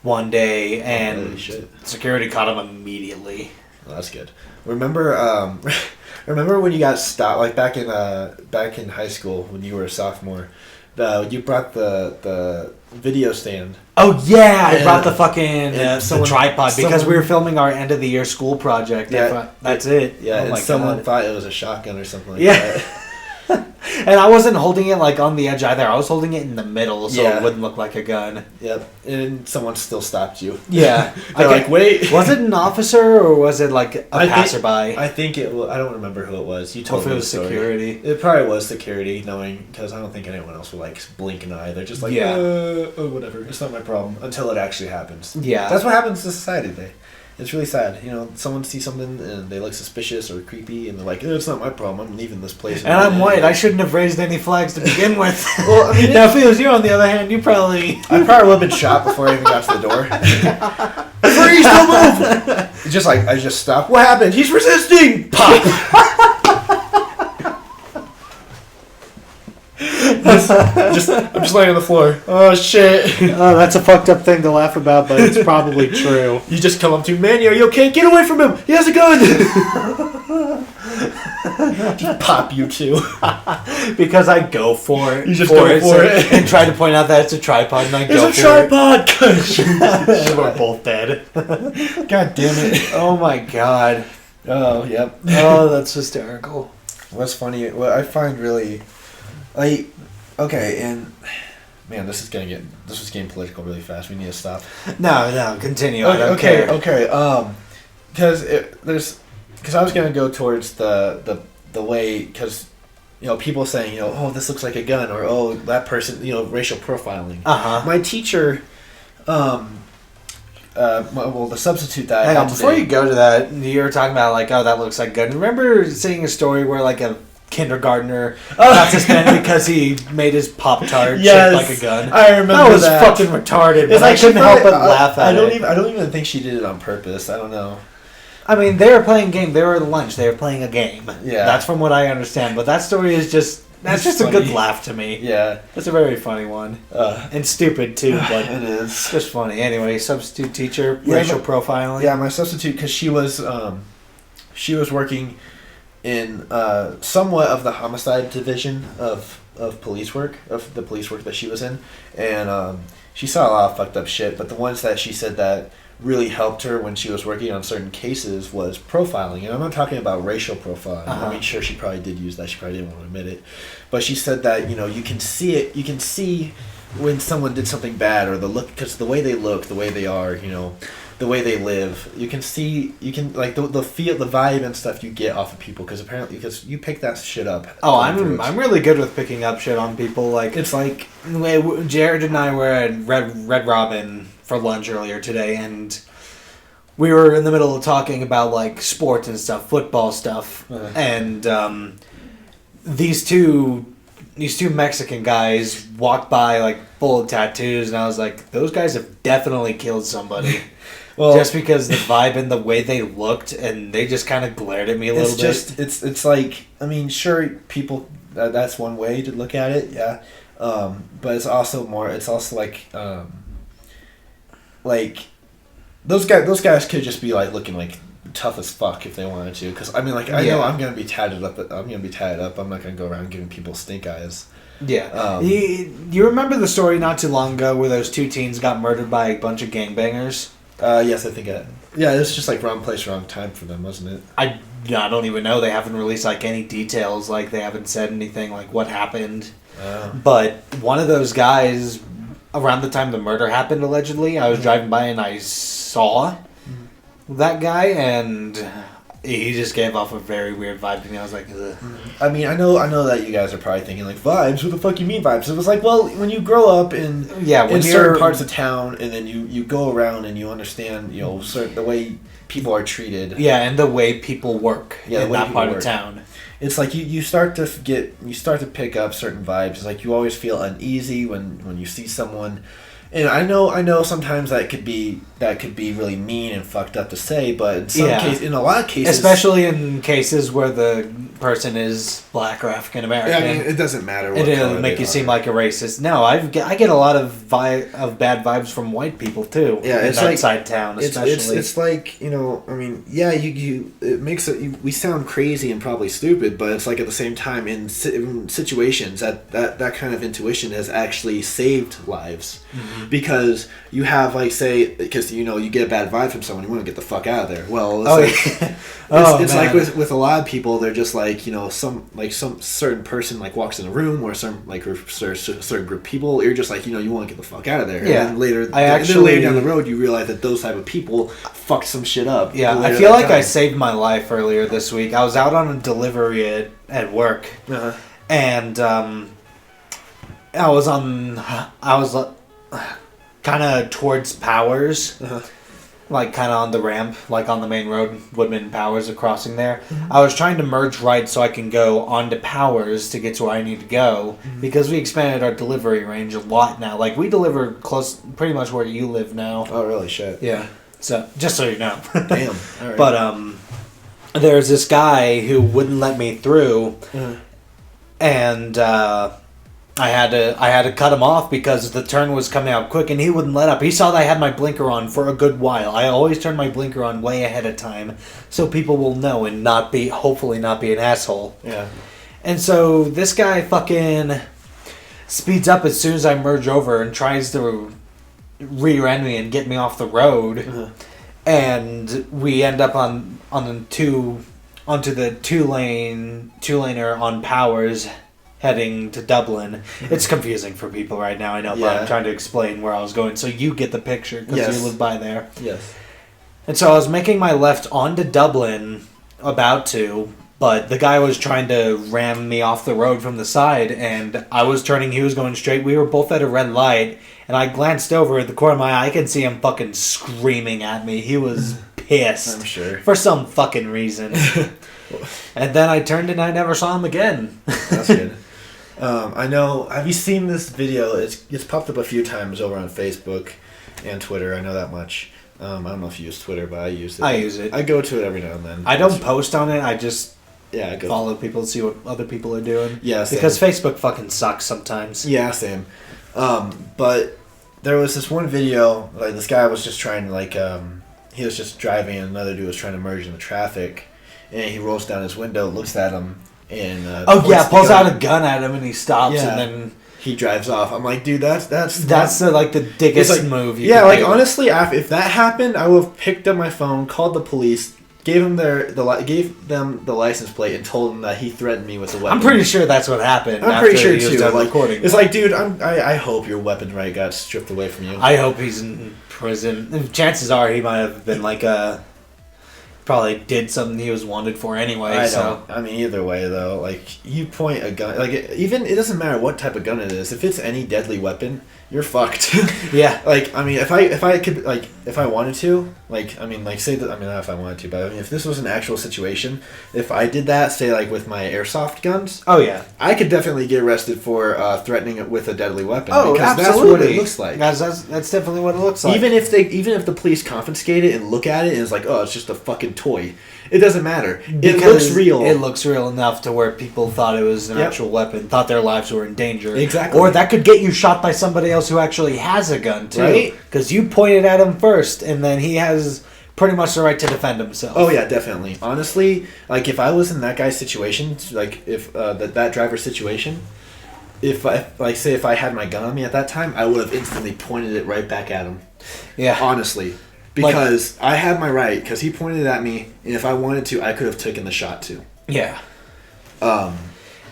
one day, and security caught him immediately.
Well, that's good. Remember when you got stopped, like back in high school when you were a sophomore? You brought the video stand.
Oh yeah, I brought the fucking the tripod because we were filming our end of the year school project. Yeah, that's it.
Yeah, and someone thought it was a shotgun or something like that.
And I wasn't holding it like on the edge either. I was holding it in the middle so it wouldn't look like a gun.
Yep, and someone still stopped you.
Yeah,
they're like, wait,
was it an officer or was it like a passerby?
I think it was. I don't remember who it was. You told me
it was
the story.
Security.
It probably was security, knowing because I don't think anyone else would like blink an eye. They're just like, whatever. It's not my problem until it actually happens.
Yeah,
that's what happens to society today. It's really sad. You know, someone sees something and they look suspicious or creepy and they're like, it's not my problem. I'm leaving this place.
And I'm white. I shouldn't have raised any flags to begin with. Well, I mean, now if it was you, on the other hand, I probably would have been shot before I even got to the door.
Freeze, don't move! Just like, I just stopped. What happened? He's resisting! Pop! I'm just laying on the floor. Oh shit!
Oh, that's a fucked up thing to laugh about, but it's probably true.
You just come up to Manny. Are you okay? Get away from him! He has a gun. Just pop you too.
Because I go for it.
You just go for it
and try to point out that it's a tripod, and I go for it.
It's a tripod.
We're both dead.
God damn it!
Oh my god.
Oh yep.
Oh, that's hysterical.
What's funny? What I find really. Okay, and man, this was getting political really fast. We need to stop.
No, continue.
Okay. Because I was gonna go towards the way, because you know, people saying, you know, oh, this looks like a gun, or oh, that person, you know, racial profiling. My teacher, well, the substitute that I had
before you go to that, you were talking about like, oh, that looks like a gun. Remember seeing a story where like a kindergartner got suspended because he made his Pop-Tart shaped like a gun.
I remember
that. Was fucking retarded. But I couldn't help but laugh at it.
I don't even think she did it on purpose. I don't know.
I mean, they were playing a game. They were at lunch. They were playing a game.
Yeah.
That's from what I understand. But that story is just a good laugh to me.
Yeah.
It's a very funny one. And stupid, too. But
it is.
Just funny. Anyway, substitute teacher, racial profiling.
Yeah, my substitute, because she was working in somewhat of the homicide division of police work, of the police work that she was in, and she saw a lot of fucked up shit, but the ones that she said that really helped her when she was working on certain cases was profiling. And I'm not talking about racial profiling. I mean, sure, she probably did use that. She probably didn't want to admit it. But she said that, you can see it. You can see when someone did something bad, or the look, because the way they look, the way they are, the way they live, you can like the feel, the vibe and stuff you get off of people, because you pick that shit up.
Oh, I'm really good with picking up shit on people. Like, it's like Jared and I were at Red Robin for lunch earlier today, and we were in the middle of talking about like sports and stuff, football stuff, and these two Mexican guys walked by like full of tattoos, and I was like, those guys have definitely killed somebody. Well, just because the vibe and the way they looked, and they just kind of glared at me a little bit.
It's like, I mean, sure, people, that's one way to look at it, yeah. But it's also like those guys could just be like looking like tough as fuck if they wanted to. Because I mean, like, I know I'm gonna be tatted up. I'm not gonna go around giving people stink eyes.
Yeah. You remember the story not too long ago where those two teens got murdered by a bunch of gangbangers?
Yes, I think it was just like wrong place, wrong time for them, wasn't it?
I don't even know. They haven't released like any details. Like, they haven't said anything like what happened. But one of those guys, around the time the murder happened, allegedly, I was driving by and I saw that guy, and he just gave off a very weird vibe to me. I was like, ugh.
I mean, I know that you guys are probably thinking like, vibes. What the fuck you mean vibes? It was like, well, when you grow up in certain parts of town, and then you go around and you understand, the way people are treated.
Yeah, and the way people work in that part of town.
It's like you start to pick up certain vibes. It's like you always feel uneasy when you see someone. And I know sometimes that could be really mean and fucked up to say, but in a lot of cases,
especially in cases where the person is black or African American,
I mean, it doesn't matter.
It'll make you seem like a racist. No, I get a lot of bad vibes from white people too.
Yeah,
in
it's
that
like
side town, especially.
It's like, I mean, yeah, it makes it. We sound crazy and probably stupid, but it's like at the same time in situations that kind of intuition has actually saved lives. Mm-hmm. Because you have, like, say, because you get a bad vibe from someone, you want to get the fuck out of there. Well, it's like with a lot of people, they're just like, some certain person like walks in a room, or some like a certain group of people, you're just like, you want to get the fuck out of there.
Yeah.
And then later down the road, you realize that those type of people fucked some shit up.
Yeah, I feel like I saved my life earlier this week. I was out on a delivery at work, and I was kind of towards Powers, like kind of on the ramp, like on the main road, Woodman Powers are crossing there. Mm-hmm. I was trying to merge right so I can go onto Powers to get to where I need to go, because we expanded our delivery range a lot now. Like, we deliver close, pretty much where you live now.
Oh, really? Shit.
Yeah. So, just so you know.
Damn. All right.
But, there's this guy who wouldn't let me through, and, I had to cut him off because the turn was coming out quick, and he wouldn't let up. He saw that I had my blinker on for a good while. I always turn my blinker on way ahead of time so people will know and hopefully not be an asshole.
Yeah.
And so this guy fucking speeds up as soon as I merge over and tries to rear end me and get me off the road. And we end up onto the two-laner on Powers, heading to Dublin. It's confusing for people right now, I know, but I'm trying to explain where I was going so you get the picture, because you live by there.
Yes.
And so I was making my left onto Dublin, about to, but the guy was trying to ram me off the road from the side, and I was turning, he was going straight. We were both at a red light, and I glanced over at the corner of my eye. I could see him fucking screaming at me. He was pissed.
I'm sure.
For some fucking reason. And then I turned and I never saw him again.
That's good. I know. Have you seen this video? It's popped up a few times over on Facebook and Twitter. I know that much. I don't know if you use Twitter, but I use it.
I use it.
I go to it every now and then.
I don't post on it. I just
I
follow people to see what other people are doing.
Yeah, same.
Because Facebook fucking sucks sometimes.
Yeah, same. But there was this one video. Like, this guy was just trying to he was just driving, and another dude was trying to merge into traffic, and he rolls down his window, looks at him. And
pulls out a gun at him, and he stops, and then
He drives off. I'm like, dude, that's
the dickest move.
Yeah, like honestly, if that happened, I would have picked up my phone, called the police, gave them the license plate, and told them that he threatened me with a weapon.
I'm pretty sure that's what happened.
I'm pretty sure too.
Like,
it's like, dude, I hope your weapon right got stripped away from you.
I hope he's in prison. Chances are he might have been like probably did something he was wanted for anyway.
I mean, either way though, like you point a gun, like even it doesn't matter what type of gun it is. If it's any deadly weapon, you're fucked.
Yeah.
Like I mean, if I could like if I wanted to, like I mean, like say that I mean not if I wanted to, but I mean if this was an actual situation, if I did that, say like with my airsoft guns.
Oh yeah.
I could definitely get arrested for threatening it with a deadly weapon.
Oh,
because
absolutely.
That's what it looks like.
Guys, that's definitely what it looks like.
Even if the police confiscate it and look at it and it's like, oh, it's just a fucking toy. It doesn't matter. It looks real.
It looks real enough to where people thought it was an actual weapon, thought their lives were in danger.
Exactly.
Or that could get you shot by somebody else who actually has a gun, too.
Right?
Because you pointed at him first, and then he has pretty much the right to defend himself.
Oh, yeah, definitely. Honestly, like, if I was in that guy's situation, like, if that driver's situation, if I had my gun on me at that time, I would have instantly pointed it right back at him.
Yeah.
Honestly. Because I had my right, because he pointed at me, and if I wanted to, I could have taken the shot too.
Yeah.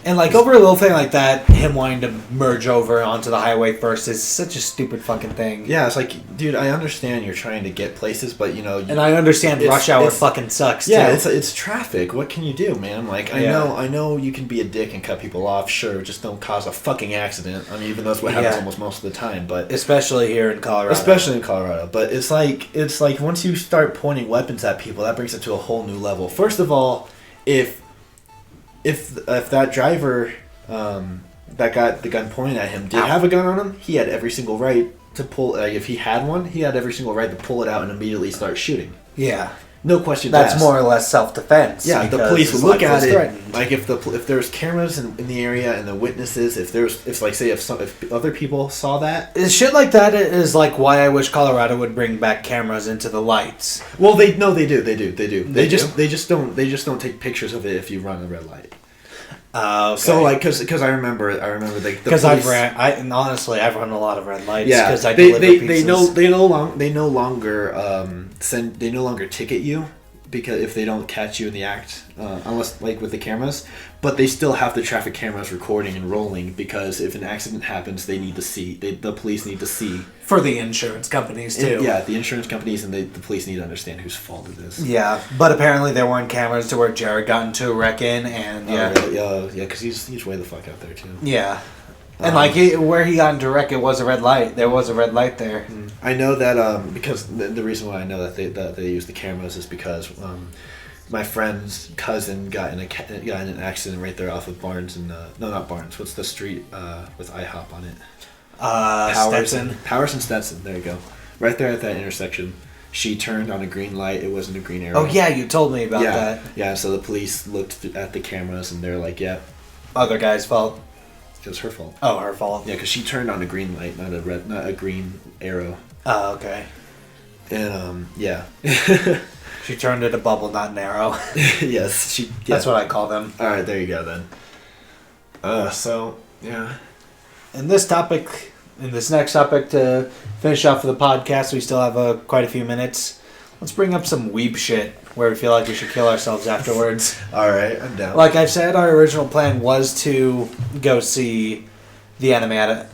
And like over a little thing like that, him wanting to merge over onto the highway first is such a stupid fucking thing.
Yeah, it's like, dude, I understand you're trying to get places, but you know...
And I understand rush hour fucking sucks, too.
Yeah, it's traffic. What can you do, man? Like, I know you can be a dick and cut people off, sure, just don't cause a fucking accident. I mean, even though that's what happens almost most of the time, but...
Especially here in Colorado.
Especially in Colorado. But it's like once you start pointing weapons at people, that brings it to a whole new level. First of all, if that driver that got the gun pointed at him did have a gun on him, he had every single right to pull. If he had one, he had every single right to pull it out and immediately start shooting.
Yeah,
no question.
That's more or less self-defense.
Yeah, the police would look at it. Like if there's cameras in the area and the witnesses, if other people saw that,
shit like that is like why I wish Colorado would bring back cameras into the lights.
Well, they do. They just don't take pictures of it if you run a red light.
Okay.
So like, because I remember
because I've run a lot of red lights.
Yeah,
because
they no longer ticket you because if they don't catch you in the act, unless like with the cameras, but they still have the traffic cameras recording and rolling because if an accident happens, they need to see. The police need to see.
For the insurance companies too.
The insurance companies and the police need to understand whose fault it is.
Yeah, but apparently there weren't cameras to where Jared got into a wreck-in and
because he's way the fuck out there too.
Yeah. And where he got into wreck, it was a red light. There was a red light there.
I know that because the reason why I know that they use the cameras is because my friend's cousin got in an accident right there off of Barnes and no, not Barnes. What's the street with IHOP on it? Powers and Stetson. There you go. Right there at that intersection. She turned on a green light. It wasn't a green arrow.
Oh yeah, you told me about that.
Yeah. So the police looked at the cameras and they're like, "Yeah,
other guy's fault."
It was her fault.
Oh, her fault.
Yeah, because she turned on a green light, not a green arrow.
Oh, okay.
And yeah.
She turned it a bubble, not an arrow.
Yes, she. Yeah.
That's what I call them.
All right, there you go then. So yeah.
In this next topic to finish off the podcast, we still have quite a few minutes. Let's bring up some weeb shit where we feel like we should kill ourselves afterwards.
All right, I'm down.
Like I've said, our original plan was to go see the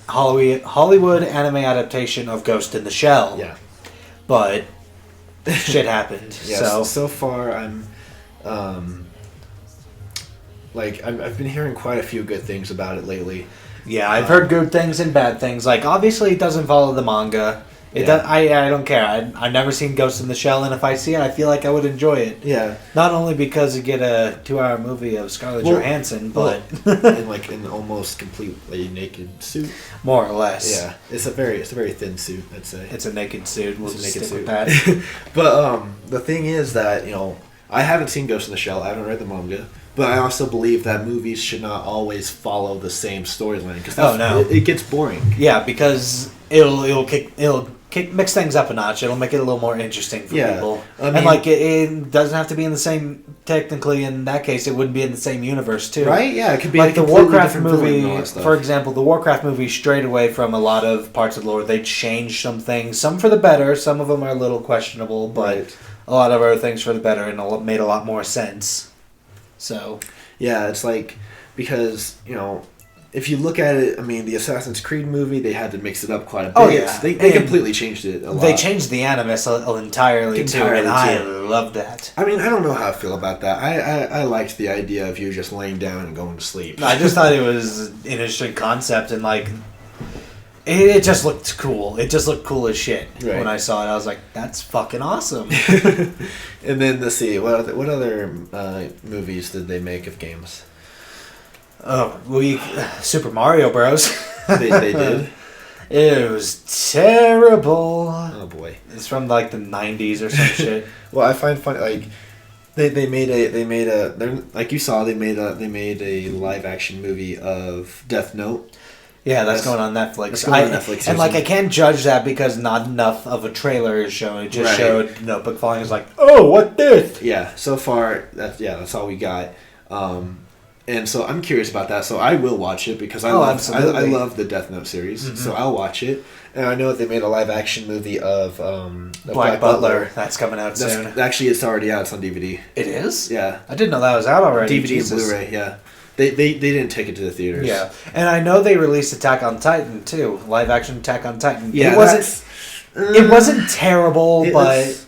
Hollywood anime adaptation of Ghost in the Shell.
Yeah.
But shit happened.
Yeah, so far I'm I've been hearing quite a few good things about it lately.
Yeah, I've heard good things and bad things. Like, obviously, it doesn't follow the manga. I don't care. I've never seen Ghost in the Shell, and if I see it, I feel like I would enjoy it.
Yeah.
Not only because you get a 2-hour movie of Scarlett Johansson, but
in almost completely naked suit.
More or less.
Yeah, it's a very thin suit. I'd say
it's a naked suit. We'll just stick with
that. But the thing is that I haven't seen Ghost in the Shell. I haven't read the manga. But I also believe that movies should not always follow the same storyline because it gets boring.
Yeah, because it'll mix things up a notch. It'll make it a little more interesting for people.
I mean,
and like it doesn't have to be in the same. Technically, in that case, it wouldn't be in the same universe too.
Right? Yeah, it could be
like
a
the Warcraft
different villain and all
movie.
that stuff.
For example, the Warcraft movie strayed away from a lot of parts of the lore. They changed some things, some for the better. Some of them are a little questionable, but
Right.
a lot of other things for the better, and made a lot more sense. So
yeah, it's like because if you look at it, I mean, the Assassin's Creed movie, they had to mix it up quite a bit.
Oh, yeah.
They
And
completely changed it a lot.
they changed the animus entirely too, and I love that.
I mean, I don't know how I feel about that. I liked the idea of you just laying down and going to sleep.
I just thought it was an interesting concept, and like it just looked cool. It just looked cool as shit.
Right.
When I saw it, I was like, "That's fucking awesome."
And then let's see, what other movies did they make of games?
Oh, Super Mario Bros.
They did.
It was terrible.
Oh boy.
It's from like the 90s or some shit.
Well, I find funny like they made a they're like you saw they made a live action movie of Death Note.
Yeah, that's going on Netflix.
That's going on Netflix.
And like I can't judge that because not enough of a trailer is shown. It just
Right.
showed Notebook falling. It's like, oh, what this?
Yeah, so far that's all we got. And so I'm curious about that. So I will watch it because I love the Death Note series. Mm-hmm. So I'll watch it. And I know that they made a live action movie of
Black Butler. That's coming out soon.
Actually, it's already out. It's on DVD.
It is?
Yeah.
I didn't know that was out already.
DVD
Jesus.
and Blu-ray. Yeah. They didn't take it to the theaters.
Yeah, and I know they released Attack on Titan too, live action Attack on Titan.
Yeah,
it wasn't terrible, but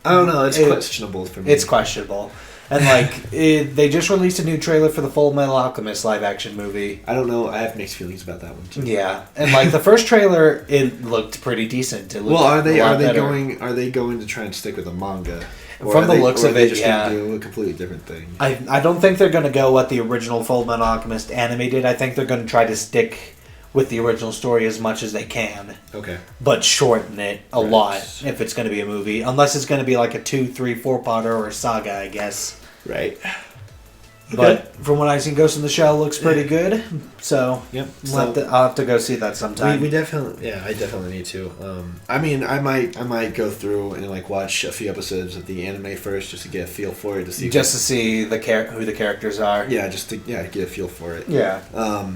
I don't know. It's questionable for me.
It's questionable, and like they just released a new trailer for the Full Metal Alchemist live action movie.
I don't know. I have mixed feelings about that one too.
Yeah, and like the first trailer, it looked pretty decent.
Are they going to try and stick with the manga?
From the looks of it,
just gonna do a completely different thing.
I don't think they're going to go what the original Full Metal Alchemist anime did. I think they're going to try to stick with the original story as much as they can.
Okay.
But shorten it a lot if it's going to be a movie. Unless it's going to be like a 2, 3, 4-parter or a saga, I guess.
Right.
But from what I've seen, Ghost in the Shell looks pretty good. So
yep.
I'll have to go see that sometime.
I definitely need to. I mean, I might go through and like watch a few episodes of the anime first just to get a feel for it, to see
who the characters are.
Yeah, just to get a feel for it.
Yeah.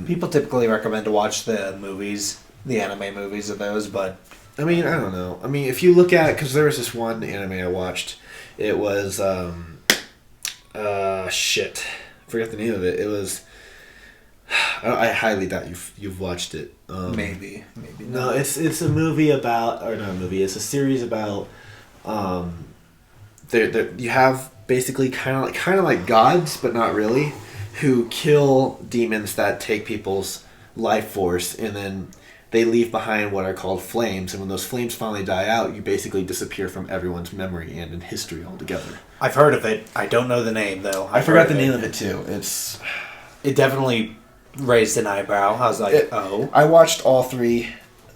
People typically recommend to watch the movies, the anime movies of those, but
I mean, I don't know. I mean, if you look at, because there was this one anime I watched, it was shit. I forgot the name of it. It was. I highly doubt you've watched it.
Maybe.
No, it's a movie about, or not a movie. It's a series about. You have basically kind of like gods, but not really, who kill demons that take people's life force, and then they leave behind what are called flames. And when those flames finally die out, you basically disappear from everyone's memory and in history altogether.
I've heard of it. I don't know the name though.
I forgot the name of it too.
It definitely raised an eyebrow. I was like, oh.
I watched all 3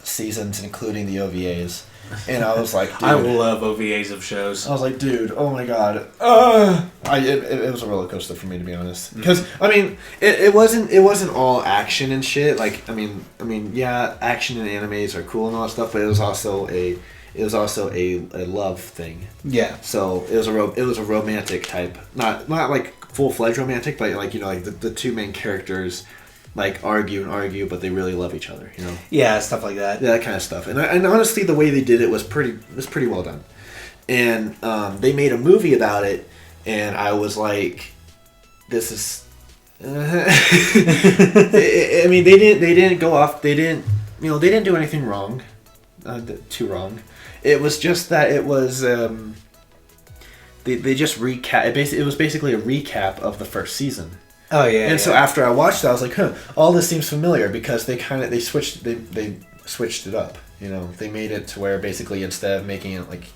seasons, including the OVAs, and I was like, dude.
I love OVAs of shows.
I was like, dude, oh my god. It was a roller coaster for me, to be honest. Because I mean, it wasn't all action and shit. Like I mean, yeah, action and animes are cool and all that stuff, but it was also a love thing.
Yeah.
So it was a romantic type, not like full-fledged romantic, but like like the 2 main characters like argue, but they really love each other.
Yeah, stuff like that.
Yeah, that kind of stuff. And honestly, the way they did it was pretty well done. And they made a movie about it, and I was like, this is. I mean, they didn't go off. They didn't do anything wrong, too wrong. It was just that it was. They just recap. It was basically a recap of the first season.
Oh yeah.
And so after I watched it, I was like, all this seems familiar, because they switched it up. They made it to where basically instead of making it like,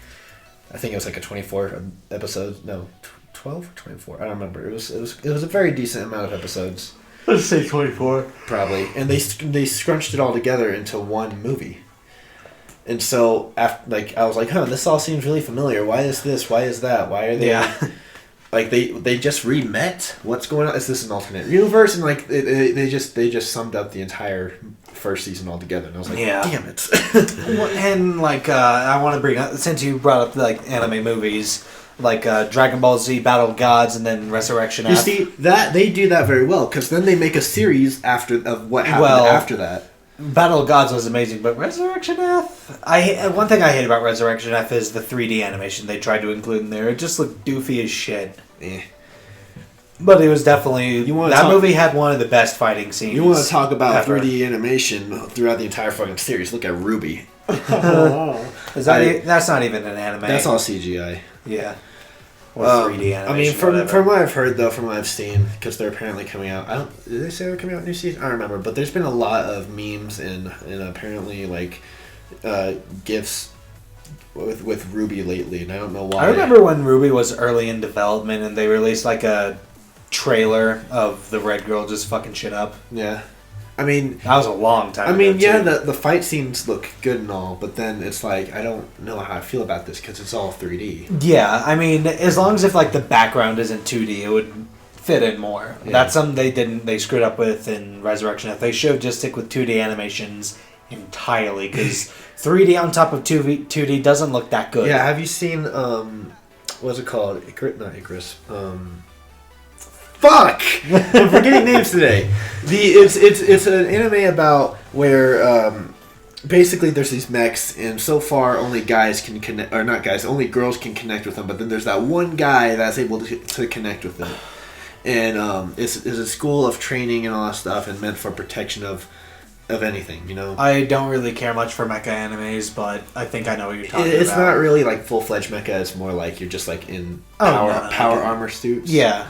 I think it was like a 24 episode, no, 12 or 24, I don't remember. It was a very decent amount of episodes.
Let's say 24.
Probably. And they scrunched it all together into one movie. And so after, I was like, this all seems really familiar. Why is this? Why is that? Why are they?
Yeah.
Like they just re-met. What's going on? Is this an alternate universe? And they just summed up the entire first season altogether. And I was like,
Yeah.
damn it.
And like I want to bring up, since you brought up like anime movies, like Dragon Ball Z Battle of Gods and then Resurrection
You
F.
see, that they do that very well, because then they make a series of what happened after that.
Battle of Gods was amazing, but Resurrection F, one thing I hate about Resurrection F is the 3D animation they tried to include in there. It just looked doofy as shit.
Eh.
But it was definitely that movie had one of the best fighting scenes.
You want to talk about
ever.
3D animation throughout the entire fucking series? Look at Ruby.
That's not even an anime.
That's all CGI.
Yeah. Or 3D animation.
I mean, from what I've heard though, from what I've seen, because they're apparently coming out. Did they say they're coming out new season? I don't remember, but there's been a lot of memes and apparently like gifs with Ruby lately, and I don't know why.
I remember when Ruby was early in development, and they released like a trailer of the red girl just fucking shit up.
Yeah. I mean,
that was a long time.
I mean,
ago,
yeah, the fight scenes look good and all, but then it's like I don't know how I feel about this because it's all 3D.
Yeah, I mean, as long as if like the background isn't 2D, it would fit in more. Yeah. That's something they screwed up with in Resurrection. If they should just stick with 2D animations entirely, because 3D on top of 2D doesn't look that good.
Yeah, have you seen what's it called? Not Icarus. Fuck! I'm forgetting names today. It's an anime about where basically there's these mechs, and so far only guys can connect, or not guys, only girls can connect with them. But then there's that one guy that's able to connect with them, and it's a school of training and all that stuff, and meant for protection of anything, you know.
I don't really care much for mecha animes, but I think I know what you're talking about.
It's not really like full-fledged mecha. It's more like you're just like in power armor suits.
Yeah.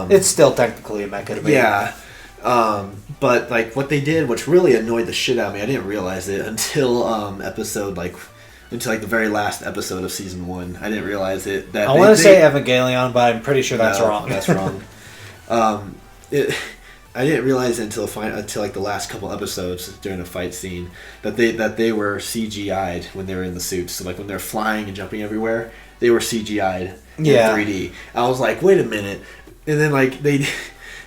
It's still technically a mecha to me.
Yeah. But like what they did, which really annoyed the shit out of me, I didn't realize it until until the very last episode of season 1. I didn't realize it.
I want to say Evangelion, but I'm pretty sure that's wrong.
That's wrong. I didn't realize it until like the last couple episodes during a fight scene that they were CGI'd when they were in the suits. So like when they're flying and jumping everywhere, they were CGI'd in 3D. I was like, wait a minute. And then like they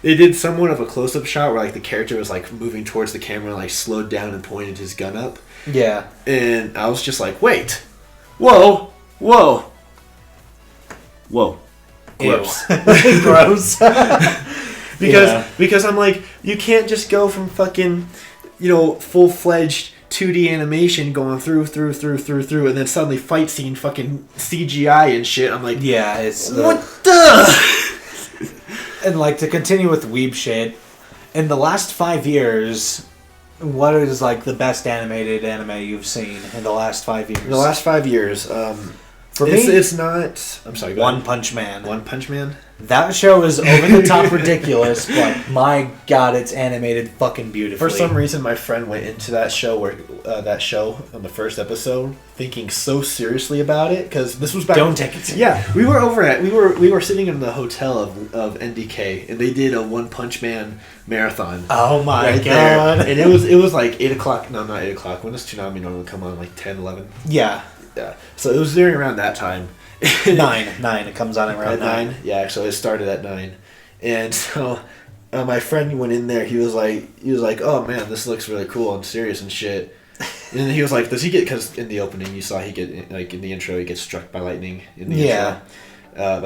did somewhat of a close-up shot where like the character was like moving towards the camera and like slowed down and pointed his gun up.
Yeah.
And I was just like, wait. Whoa. Gross.
Gross.
Because I'm like, you can't just go from fucking, full-fledged 2D animation going through, and then suddenly fight scene fucking CGI and shit. I'm like,
yeah, it's
what the?
And like to continue with Weeb shit, in the last 5 years, what is like the best animated anime you've seen in the last 5 years?
In the last 5 years,
for me,
it's not. I'm sorry.
One Punch Man.
One Punch Man.
That show is over the top ridiculous, but my god, it's animated fucking beautifully.
For some reason, my friend went into that show on the first episode thinking so seriously about it, because this was back.
Don't take it seriously.
Yeah, we were sitting in the hotel of NDK, and they did a One Punch Man marathon.
Oh my god!
There. And it was like 8 o'clock. No, not 8 o'clock. When does Toonami normally come on? Like 10, 11?
Yeah.
Yeah. So it was during around that time.
9. It comes on around 9.
Yeah, actually, it started at 9, and so my friend went in there. He was like, "Oh man, this looks really cool and serious and shit." And then he was like, "Does he get?" Because in the opening, you saw he get like in the intro, he gets struck by lightning. In the intro. Not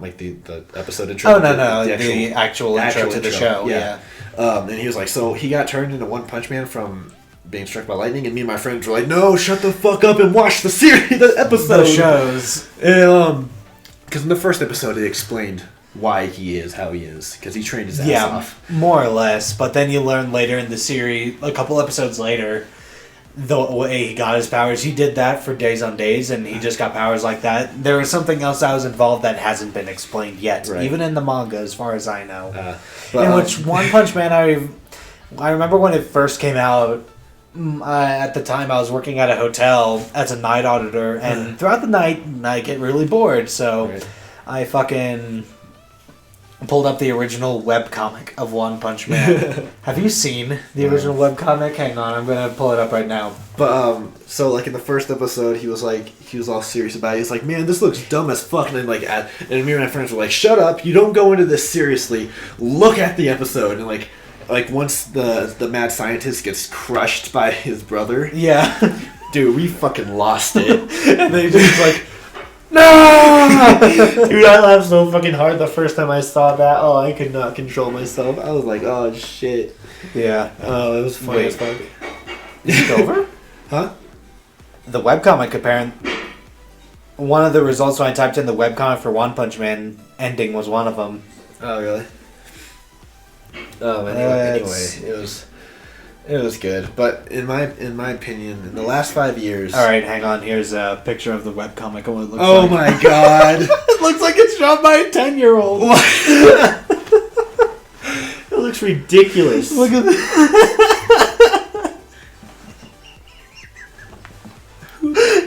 like the episode intro.
Oh no, the actual intro to the show. Yeah.
And he was like, so he got turned into One Punch Man from being struck by lightning, and me and my friends were like, no, shut the fuck up and watch the series, the episode.
The shows.
And, because in the first episode, it explained why he is how he is, because he trained his ass off.
More or less, but then you learn later in the series, a couple episodes later, the way he got his powers. He did that for days on days, and he just got powers like that. There was something else that was involved that hasn't been explained yet, even in the manga, as far as I know. In which One Punch Man, I remember when it first came out. At the time, I was working at a hotel as a night auditor, and throughout the night, I get really bored, so I fucking pulled up the original webcomic of One Punch Man. Have you seen the original webcomic? Hang on, I'm gonna pull it up right now.
But so like in the first episode, he was all serious about it. He's like, man, this looks dumb as fuck, and then and me and my friends were like, shut up, you don't go into this seriously. Look at the episode, and like once the mad scientist gets crushed by his brother.
Yeah.
Dude, we fucking lost it.
And they just like, no!
Dude, I laughed so fucking hard the first time I saw that. Oh, I could not control myself. I was like, oh shit.
Yeah.
Oh, it was funny as fuck.
Is it over?
Huh?
The webcomic apparent. One of the results when I typed in the webcomic for One Punch Man ending was one of them.
Oh, really? Oh, anyway, it was good. But in my opinion, in the last 5 years.
All right, hang on. Here's a picture of the webcomic. What it looks
oh
like.
my god!
It looks like it's drawn by a 10-year-old.
It looks ridiculous.
Look at that.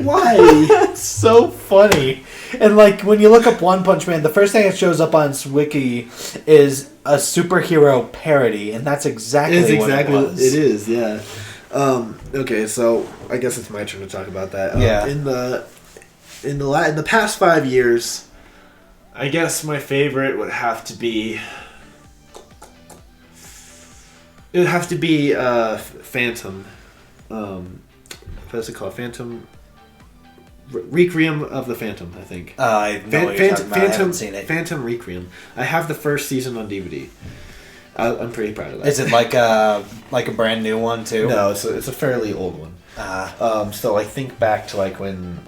Why?
It's so funny. And like when you look up One Punch Man, the first thing that shows up on its wiki is a superhero parody, and that's exactly what it was.
It is, yeah. Okay, so I guess it's my turn to talk about that.
Yeah.
In the past 5 years, I guess my favorite would have to be. It would have to be Phantom. What's it called? Phantom. Requiem of the Phantom, I think.
I know what you're talking about. I haven't seen it.
Phantom Requiem. I have the first season on DVD. I'm pretty proud of that.
Is it like a brand new one too?
No, it's a fairly old one. So like think back to like when,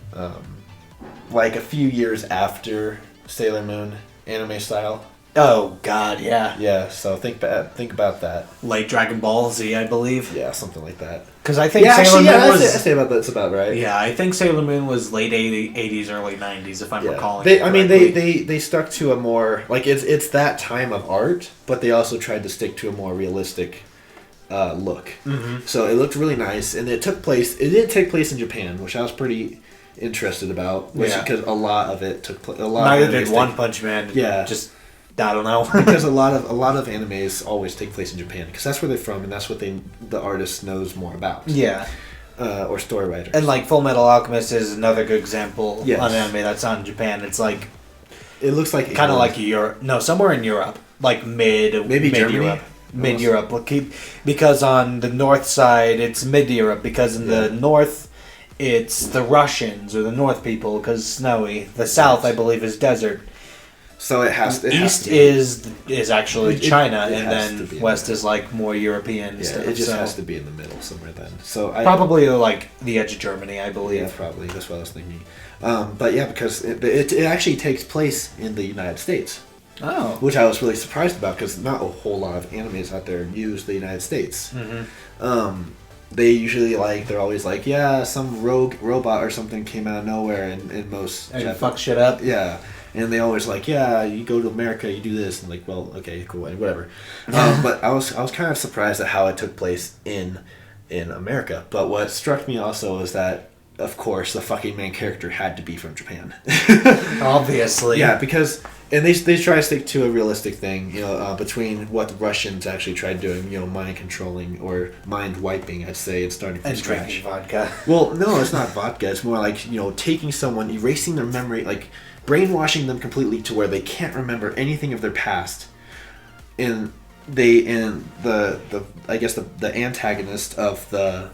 like a few years after Sailor Moon anime style.
Oh God, yeah.
Yeah, so think about that.
Like Dragon Ball Z, I believe.
Yeah, something like that.
Because I think Sailor Moon was.
I say about that's about right.
Yeah, I think Sailor Moon was late 80s, early 90s, if I'm recalling.
They stuck to a more like it's that time of art, but they also tried to stick to a more realistic look. Mm-hmm. So it looked really nice, and it took place. It did take place in Japan, which I was pretty interested about. Because a lot of it took place.
Neither did One Punch Man.
Yeah,
just. I don't know.
Because a lot of animes always take place in Japan because that's where they're from and that's what the artist knows more about.
Yeah.
Or story writers.
And like Full Metal Alchemist is another good example
yes.
on anime that's on Japan. It's like
it looks like
kind of like Europe. No, somewhere in Europe, like mid
Germany?
Mid Europe. Because on the north side it's mid Europe. Because in the north it's the Russians or the North people because it's snowy. The south I believe is desert.
So it has to.
East is actually China, and then West is like more European.
Yeah,
stuff,
it just has to be in the middle somewhere then. So
probably like the edge of Germany, I believe.
Yeah, probably that's what I was thinking. But yeah, because it actually takes place in the United States.
Oh,
which I was really surprised about because not a whole lot of animes out there use the United States. Mm-hmm. They usually they're always like, yeah, some rogue robot or something came out of nowhere, and most
fuck shit up.
Yeah. And they always like, yeah, you go to America, you do this, and like, well, okay, cool, whatever. But I was kind of surprised at how it took place in America. But what struck me also is that, of course, the fucking main character had to be from Japan.
Obviously,
yeah, because and they try to stick to a realistic thing, between what the Russians actually tried doing, mind controlling or mind wiping, I'd say, and starting from scratch.
Drinking vodka.
Well, no, it's not vodka. It's more like taking someone, erasing their memory, like. Brainwashing them completely to where they can't remember anything of their past, and the I guess the antagonist of the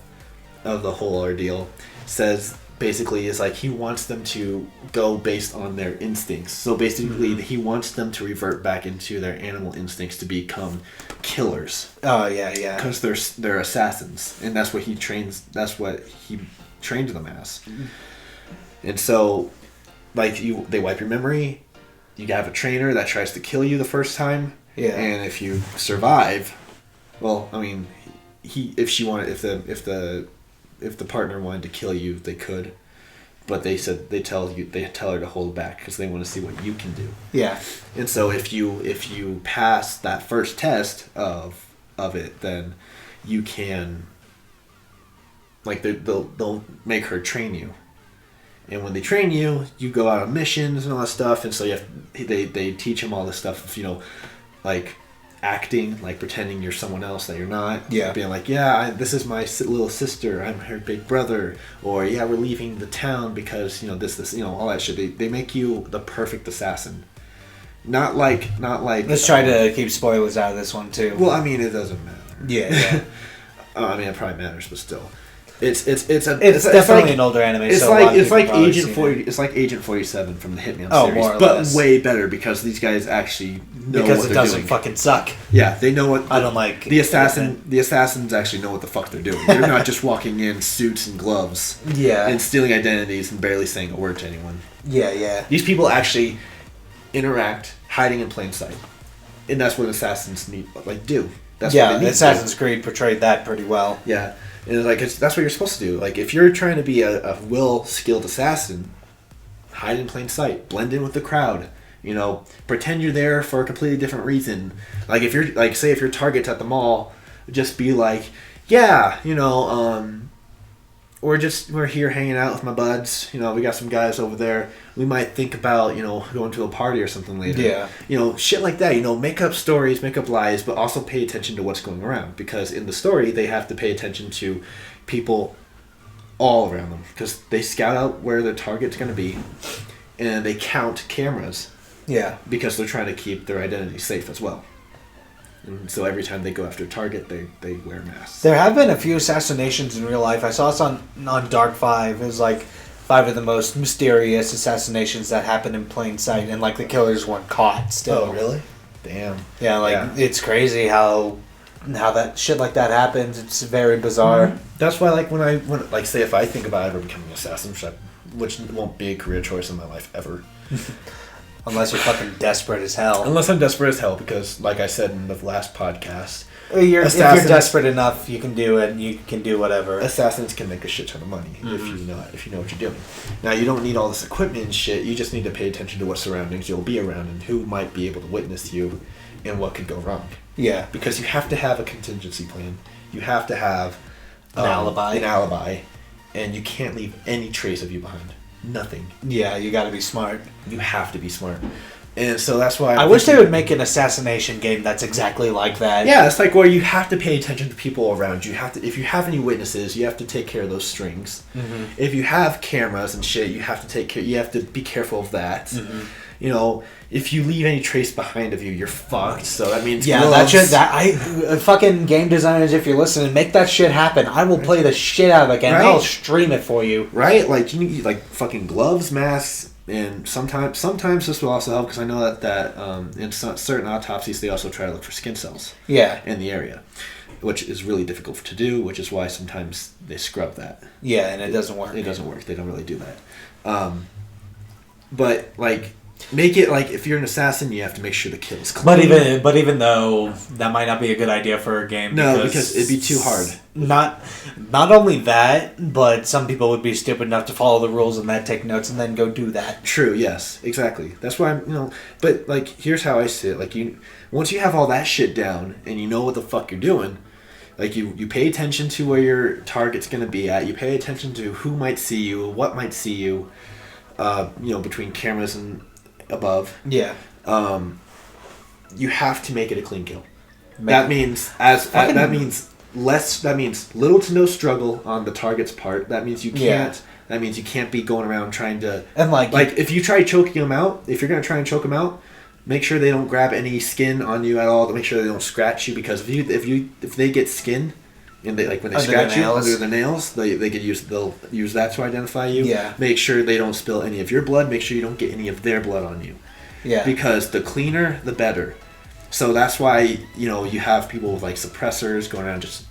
whole ordeal says basically is like he wants them to go based on their instincts. So basically, he wants them to revert back into their animal instincts to become killers.
Oh yeah.
Because they're assassins, and that's what he trains. That's what he trained them as, and so. They wipe your memory. You have a trainer that tries to kill you the first time.
Yeah.
And if you survive, well, I mean, if the partner wanted to kill you, they could, but they said they tell her to hold back because they want to see what you can do.
Yeah. And
so if you pass that first test of it, then you can. They'll make her train you. And when they train you, you go out on missions and all that stuff. And so they teach them all this stuff of, acting, like pretending you're someone else that you're not.
Yeah.
Being like, this is my little sister. I'm her big brother. Or, we're leaving the town because, this, all that shit. They make you the perfect assassin. Not like.
Let's try to keep spoilers out of this one too.
Well, I mean, it doesn't matter.
Yeah.
I mean, it probably matters, but still, it's
definitely an older anime.
It's
so
like Agent 40. It's like Agent 47 from the Hitman series,
more or
but
less.
way better because these guys actually know
because
what
it
they're
doesn't
doing.
fucking suck.
Yeah, they know what.
I don't like
the assassin. The assassins actually know what the fuck they're doing. They're not just walking in suits and gloves.
Yeah.
And stealing identities and barely saying a word to anyone.
Yeah.
These people actually interact, hiding in plain sight, and that's what assassins need do. That's what they need
Assassin's Creed portrayed that pretty well.
Yeah, and that's what you're supposed to do. Like if you're trying to be a skilled assassin, hide in plain sight, blend in with the crowd. Pretend you're there for a completely different reason. Like if you're say if your target's at the mall, just be like, yeah, we're here hanging out with my buds. We got some guys over there. We might think about, going to a party or something later.
Yeah.
Shit like that. Make up stories, make up lies, but also pay attention to what's going around. Because in the story, they have to pay attention to people all around them. Because they scout out where their target's going to be. And they count cameras.
Yeah.
Because they're trying to keep their identity safe as well. And so every time they go after a target, they wear masks.
There have been a few assassinations in real life. I saw this on Dark 5. It was like 5 of the most mysterious assassinations that happened in plain sight, and the killers weren't caught still.
Oh, really? Damn.
Yeah, It's crazy how that shit like that happens. It's very bizarre.
Mm-hmm. That's why when say if I think about ever becoming an assassin, which won't be a career choice in my life ever.
Unless you're fucking desperate as hell.
Unless I'm desperate as hell, because, like I said in the last podcast,
if you're desperate enough, you can do it. You can do whatever.
Assassins can make a shit ton of money if you know what you're doing. Now, you don't need all this equipment and shit. You just need to pay attention to what surroundings you'll be around and who might be able to witness you and what could go wrong.
Yeah.
Because you have to have a contingency plan. You have to have
an
alibi, and you can't leave any trace of you behind. Nothing.
Yeah, you gotta be smart.
You have to be smart. And so that's why
I wish they would make an assassination game that's exactly like that.
Yeah, it's like where you have to pay attention to people around you. If you have any witnesses, you have to take care of those strings. Mm-hmm. If you have cameras and shit, you have to be careful of that. Mm-hmm. If you leave any trace behind of you, you're fucked. So that means fucking game designers, if you're listening, make that shit happen. I will play the shit out of the game. Right? I'll stream it for you. Right? You need fucking gloves, masks, and sometimes this will also help because I know that in certain autopsies they also try to look for skin cells.
Yeah.
In the area, which is really difficult to do. Which is why sometimes they scrub that.
Yeah, and it doesn't work.
It doesn't work. They don't really do that. But make it if you're an assassin, you have to make sure the kill is clean.
But even though that might not be a good idea for a game,
because it'd be too hard.
Not only that, but some people would be stupid enough to follow the rules and then take notes and then go do that.
True. Yes. Exactly. That's why I'm. But here's how I see it. Once you have all that shit down and you know what the fuck you're doing, you pay attention to where your target's gonna be at. You pay attention to who might see you, what might see you. Between cameras and above.
Yeah.
You have to make it a clean kill. That means that means little to no struggle on the target's part. That means you can't. Yeah. That means you can't be going around trying to. And if you try choking them out, if you're gonna try and choke them out, make sure they don't grab any skin on you at all. To make sure they don't scratch you, because if they get skin. And when they scratch you under the nails, they'll use that to identify you.
Yeah.
Make sure they don't spill any of your blood. Make sure you don't get any of their blood on you.
Yeah.
Because the cleaner, the better. So that's why you have people with suppressors going around just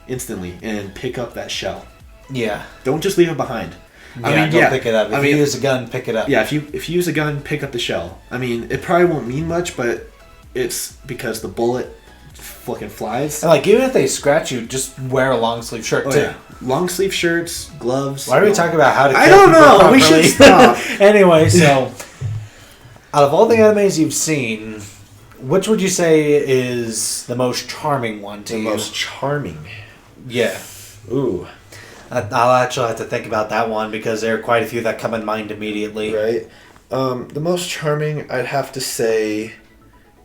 instantly and pick up that shell.
Yeah.
Don't just leave it behind.
Don't pick it up. If you use a gun, pick it up.
Yeah. If you use a gun, pick up the shell. It probably won't mean much, but it's because the bullet fucking flies.
And even if they scratch you, just wear a long sleeve shirt too.
Yeah. Long sleeve shirts, gloves.
Why are we talking about how to kill
I don't
people
know.
properly?
We should stop.
Anyway, so out of all the animes you've seen, which would you say is the most charming one to you?
The most charming?
Yeah.
Ooh.
I'll actually have to think about that one because there are quite a few that come in mind immediately.
Right. The most charming, I'd have to say,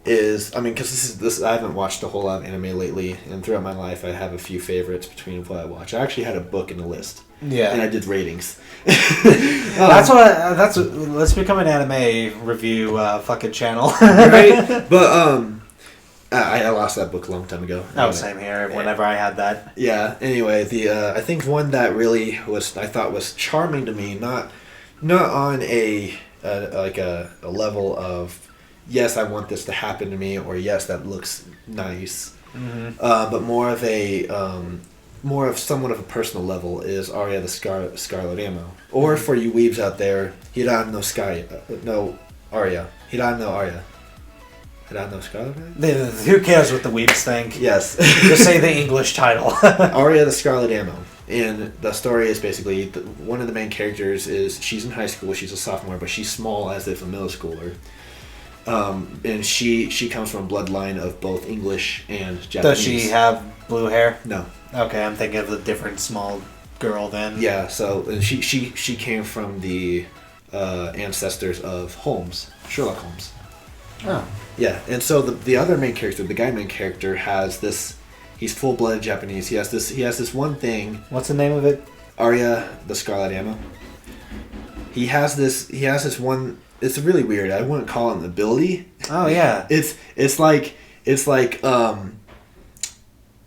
is because this I haven't watched a whole lot of anime lately, and throughout my life I have a few favorites between what I watch. I actually had a book in the list
Yeah.
And I did ratings.
Let's become an anime review fucking channel.
Right? But I lost that book a long time ago.
Oh, same here. Whenever I had that.
Yeah. Anyway, I think one that really I thought was charming to me, not on a level of yes, I want this to happen to me, or yes, that looks nice, but more of somewhat of a personal level is Arya the Scarlet Ammo, or for you weebs out there, Hiran no Arya. Hiran no Arya. Hiran no Scarlet Ammo?
Who cares what the weebs think?
Yes.
Just say the English title.
Arya the Scarlet Ammo. And the story is basically, one of the main characters is, she's in high school, she's a sophomore, but she's small as if a middle schooler. And she comes from a bloodline of both English and Japanese.
Does she have blue hair?
No.
Okay, I'm thinking of a different small girl then.
Yeah, so she came from the ancestors of Holmes, Sherlock Holmes.
Oh.
Yeah, and so the other main character, the guy main character, has this. He's full-blooded Japanese. He has this one thing.
What's the name of it? Arya
the Scarlet Ammo. He has this one. It's really weird. I wouldn't call it an ability.
Oh yeah.
It's like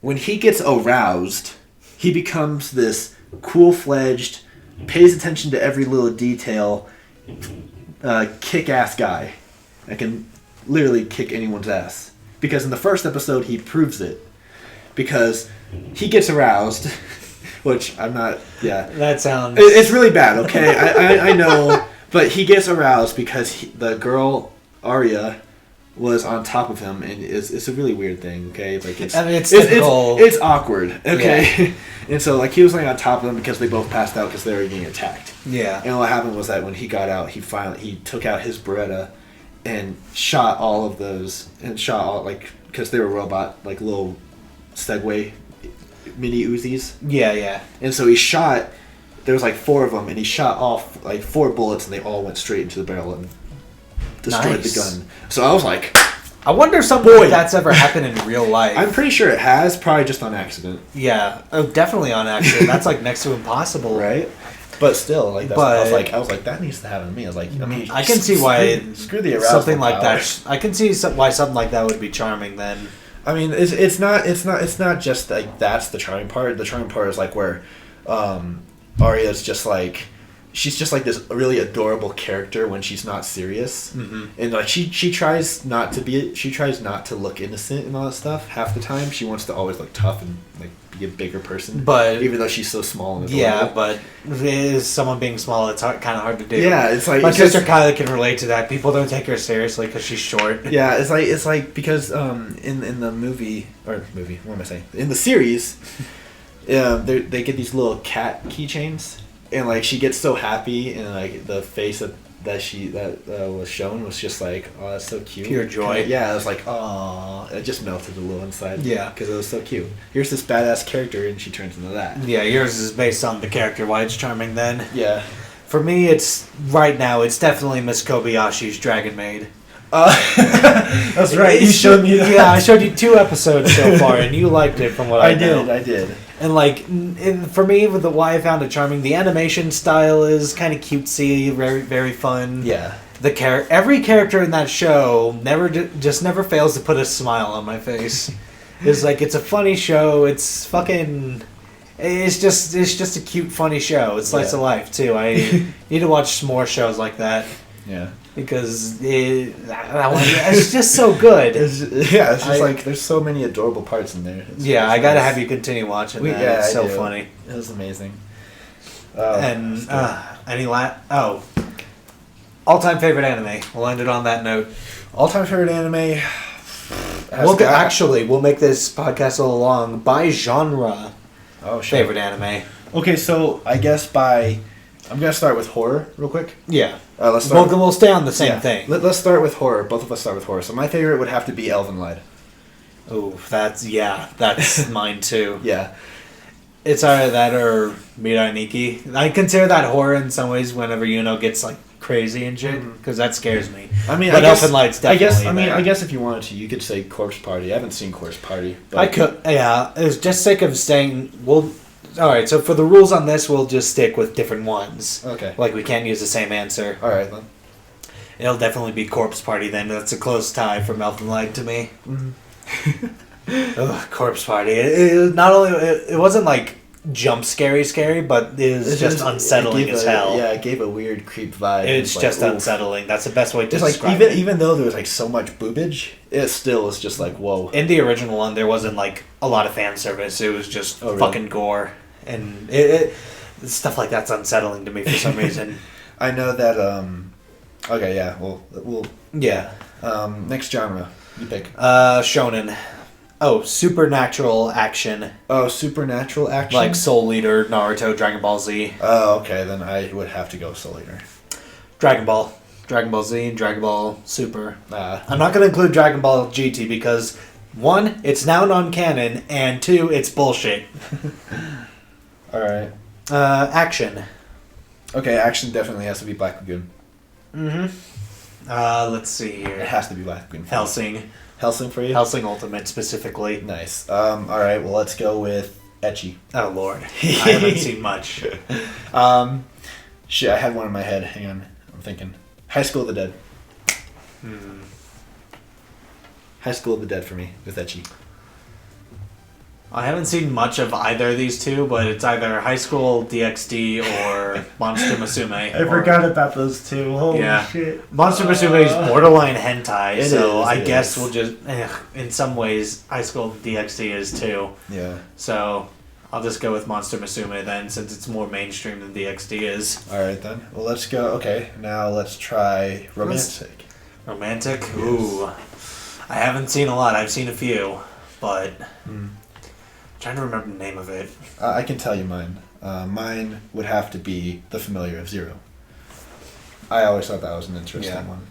when he gets aroused, he becomes this cool-fledged, pays attention to every little detail, kick-ass guy that can literally kick anyone's ass. Because in the first episode, he proves it. Because he gets aroused, which I'm not. Yeah,
that sounds.
It's really bad. Okay, I know, but he gets aroused because the girl Arya was on top of him, and it's a really weird thing. Okay, like it's awkward. Okay, yeah. And so like he was laying on top of them because they both passed out because they were getting attacked.
Yeah,
and what happened was that when he got out, he took out his Beretta and shot all of those because they were robot like little Segway mini Uzis.
Yeah.
And so he shot. There was like 4 of them, and he shot off like 4 bullets, and they all went straight into the barrel and destroyed the gun. So I was like,
I wonder if something like that's ever happened in real life.
I'm pretty sure it has, probably just on accident.
Yeah, definitely on accident. That's like next to impossible,
right? But still, like I was like that needs to happen to me. I was like, I mean,
I can see why
screw the arousal
something like
power.
that. I can see why something like that would be charming then.
I mean, it's not just like that's the charming part. The charming part is like where Arya's just like she's just like this really adorable character when she's not serious, and like she tries not to look innocent and all that stuff. Half the time, she wants to always look tough and like be a bigger person.
But
even though she's so small and adorable.
Yeah, but is someone being small, it's kind of hard to do.
Yeah, it's like
my sister Kyla can relate to that. People don't take her seriously because she's short.
Yeah, it's like because in the movie what am I saying? In the series, they get these little cat keychains, and like she gets so happy, and like the face that was shown was just like, oh, that's so cute,
pure joy.
Yeah, I was like, oh, it just melted a little inside.
Yeah,
because it was so cute. Here's this badass character, and she turns into that.
Yeah, yours is based on the character. Why it's charming then?
Yeah.
For me, it's definitely Miss Kobayashi's Dragon Maid.
That's right. You showed me that.
Yeah, I showed you 2 episodes so far, and you liked it from what I know.
I did.
And like, for me, with why I found it charming, the animation style is kind of cutesy, very very fun.
Yeah.
Every character in that show never fails to put a smile on my face. It's like it's a funny show. It's fucking. It's just a cute, funny show. It's slice of life too. I need to watch more shows like that.
Yeah.
Because it's just so good.
It's just like there's so many adorable parts in there.
I gotta have you continue watching that.
Yeah,
it's so funny.
It was amazing.
All-time favorite anime. We'll end it on that note.
All-time favorite anime.
We'll make this podcast a little long by genre.
Oh, sure.
Favorite anime.
Okay, so I guess I'm gonna start with horror real quick.
Yeah.
We'll
stay on the same thing.
Let's start with horror. Both of us start with horror. So my favorite would have to be Elven Lied.
Oh, that's mine too.
Yeah.
It's either that or Mirai Nikki. I consider that horror in some ways whenever Yuno gets like crazy and shit, because that scares me.
I mean,
but Elfen Light's definitely
I guess if you wanted to, you could say Corpse Party. I haven't seen Corpse Party. But
I could, yeah. It was just sake of saying, we'll All right, so for the rules on this, we'll just stick with different ones.
Okay.
Like, we can't use the same answer.
All right, then.
It'll definitely be Corpse Party then. That's a close tie for Mouth and Leg to me. Ugh, Corpse Party. It not only... It wasn't, like, jump scary, but it was just unsettling as hell.
Yeah, it gave a weird creep vibe.
It's just like, unsettling. That's the best way to describe
like,
it.
Even though there was, like, so much boobage, it still was just like, whoa.
In the original one, there wasn't, like, a lot of fan service. It was just fucking gore. And stuff like that's unsettling to me for some reason.
I know that, okay, yeah, we'll...
Yeah.
Next genre. You pick.
Shonen. Oh, supernatural action.
Oh, supernatural action?
Like Soul Eater, Naruto, Dragon Ball Z.
Oh, okay, then I would have to go Soul Eater.
Dragon Ball Z, and Dragon Ball Super.
I'm
not going to include Dragon Ball GT because, 1, it's now non-canon, and 2, it's bullshit.
Alright.
Action.
Okay, action definitely has to be Black Lagoon.
Mm-hmm. Let's see here.
It has to be Black Lagoon.
Hellsing.
Hellsing for you?
Hellsing Ultimate, specifically.
Nice. Alright, well, let's go with Ecchi.
Oh, Lord. I haven't seen much.
Shit, I had one in my head. Hang on. I'm thinking. High School of the Dead. High School of the Dead for me, with Ecchi.
I haven't seen much of either of these two, but it's either High School DxD or Monster Musume.
I forgot about those two. Holy shit.
Monster Musume is borderline hentai, I
it
guess
is.
we'll just... in some ways, High School DxD is too.
Yeah.
So, I'll just go with Monster Musume then, since it's more mainstream than DxD is.
Alright then. Well, let's go. Okay, now let's try romantic.
Romantic? Yes. Ooh. I haven't seen a lot. I've seen a few, but... trying to remember the name of it.
I can tell you mine. Mine would have to be The Familiar of Zero. I always thought that was an interesting one.